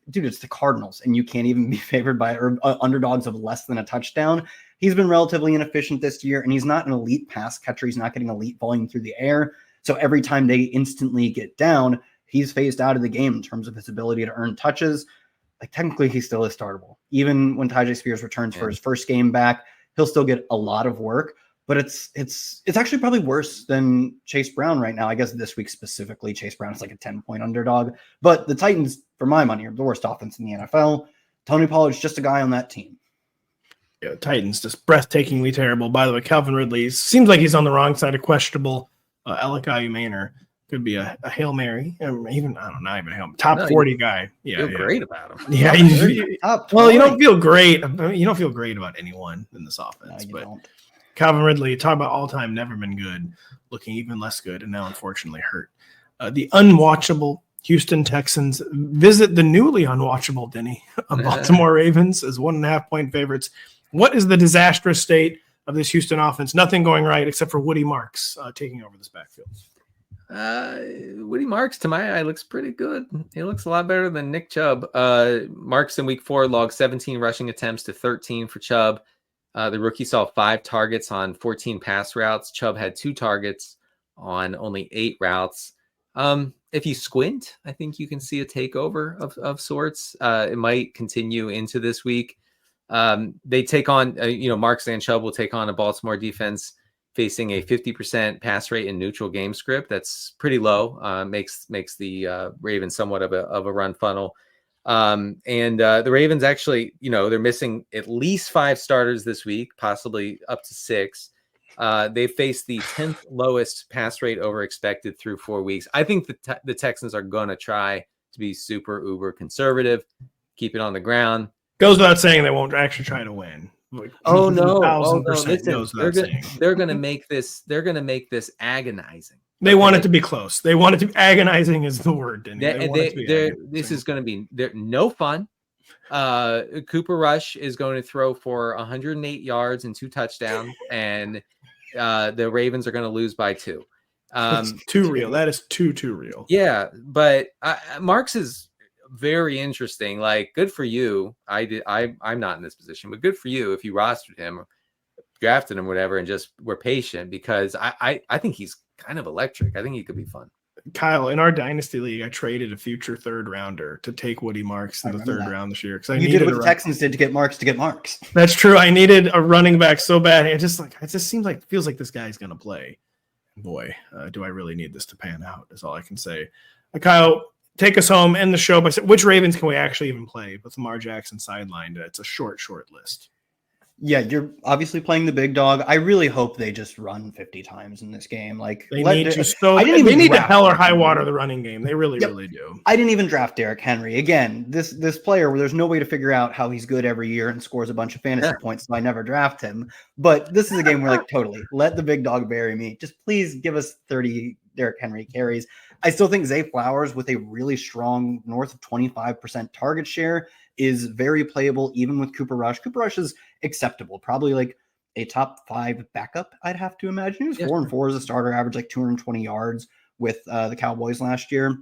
dude, it's the Cardinals, and you can't even be favored by underdogs of less than a touchdown. He's been relatively inefficient this year, and he's not an elite pass catcher. He's not getting elite volume through the air. So every time they instantly get down, he's phased out of the game in terms of his ability to earn touches. Like, technically, he still is startable. Even when Tyjae Spears returns for his first game back, he'll still get a lot of work. But it's actually probably worse than Chase Brown right now. I guess this week specifically, Chase Brown is like a 10-point underdog. But the Titans, for my money, are the worst offense in the NFL. Tony Pollard's just a guy on that team. Yeah, Titans just breathtakingly terrible. By the way, Calvin Ridley seems like he's on the wrong side of questionable. Elikayu Manor could be a Hail Mary. Even I don't know, not even a Hail top 40 guy. Yeah, feel great about him. Yeah, you don't feel great. You don't feel great about anyone in this offense, but don't. Calvin Ridley, talk about all-time never been good, looking even less good, and now unfortunately hurt. The unwatchable Houston Texans visit the newly unwatchable Denny Baltimore Ravens as 1.5-point favorites. What is the disastrous state of this Houston offense? Nothing going right except for Woody Marks taking over this backfield. Woody Marks, to my eye, looks pretty good. He looks a lot better than Nick Chubb. Marks in week 4 logged 17 rushing attempts to 13 for Chubb. The rookie saw 5 targets on 14 pass routes. Chubb had 2 targets on only 8 routes. If you squint, I think you can see a takeover of sorts. It might continue into this week. They take on, Marks and Chubb will take on a Baltimore defense facing a 50% pass rate in neutral game script. That's pretty low. Makes the Ravens somewhat of a run funnel. The Ravens actually, they're missing at least 5 starters this week, possibly up to 6. They faced the 10th lowest pass rate over expected through 4 weeks. I think the Texans are going to try to be super uber conservative, keep it on the ground. Goes without saying they won't actually try to win. Like, oh no! 1,000% they're going to make this. They're going to make this agonizing. They want it to be close. They want it to be agonizing is the word. This is going to be no fun. Cooper Rush is going to throw for 108 yards and 2 touchdowns, and the Ravens are going to lose by 2. It's too real. That is too real. Yeah, but Marks is very interesting. Like, good for you. I'm not in this position, but good for you if you rostered him, drafted him, whatever, and just were patient, because I think he's kind of electric. I think he could be fun. Kyle, in our dynasty league, I traded a future third rounder to take Woody Marks in the third round this year. You did what the Texans did to get Marks. That's true. I needed a running back so bad. It just feels like this guy's going to play. Boy, do I really need this to pan out, is all I can say. Kyle, take us home, end the show by saying, which Ravens can we actually even play with Lamar Jackson sidelined? It's a short list. Yeah, you're obviously playing the big dog. I really hope they just run 50 times in this game. Like, they need to hell or high water the running game. They really do. I didn't even draft Derrick Henry. Again, this player where there's no way to figure out how he's good every year and scores a bunch of fantasy points, so I never draft him. But this is a game where, like, totally let the big dog bury me. Just please give us 30 Derrick Henry carries. I still think Zay Flowers, with a really strong north of 25% target share, is very playable, even with Cooper Rush. Cooper Rush is acceptable, probably like a top 5 backup, I'd have to imagine. He was 4-4 as a starter, average like 220 yards with the Cowboys last year.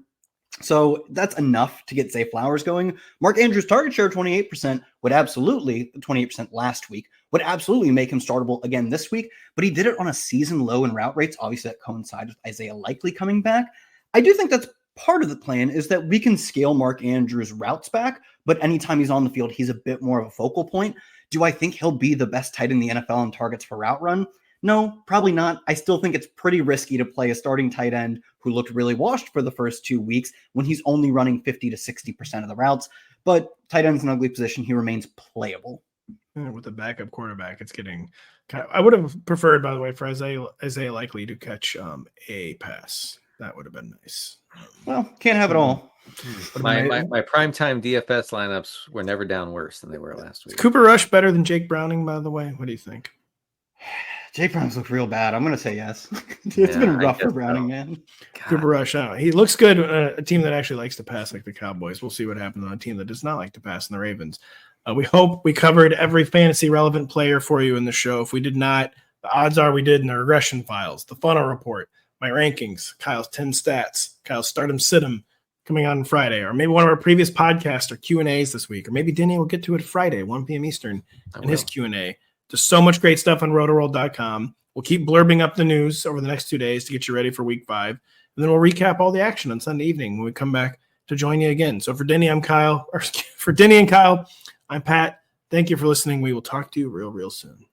So that's enough to get Zay Flowers going. Mark Andrews' target share, 28%, would absolutely, 28% last week, would absolutely make him startable again this week, but he did it on a season low in route rates. Obviously, that coincides with Isaiah Likely coming back. I do think that's part of the plan, is that we can scale Mark Andrews' routes back, but anytime he's on the field, he's a bit more of a focal point. Do I think he'll be the best tight in the NFL in targets per route run? No, probably not. I still think it's pretty risky to play a starting tight end who looked really washed for the first 2 weeks when he's only running 50 to 60% of the routes. But tight end's an ugly position. He remains playable. With a backup quarterback, it's getting I would have preferred, by the way, for Isaiah Likely to catch a pass. That would have been nice. Well, can't have it all. My primetime DFS lineups were never down worse than they were last week. Is Cooper Rush better than Jake Browning, by the way? What do you think? Jake Browning's look real bad. I'm going to say yes. It's been rough for Browning, man. God. Cooper Rush, he looks good. A team that actually likes to pass, like the Cowboys. We'll see what happens on a team that does not like to pass in the Ravens. We hope we covered every fantasy relevant player for you in the show. If we did not, the odds are we did in the regression files, the funnel report, my rankings, Kyle's 10 stats, Kyle's start 'em, sit 'em coming on Friday, or maybe one of our previous podcasts or Q&As this week, or maybe Denny will get to it Friday, 1 p.m. Eastern, in his Q&A. Just so much great stuff on rotoworld.com. We'll keep blurbing up the news over the next 2 days to get you ready for week 5. And then we'll recap all the action on Sunday evening when we come back to join you again. So for Denny, I'm Kyle. Or for Denny and Kyle, I'm Pat. Thank you for listening. We will talk to you real soon.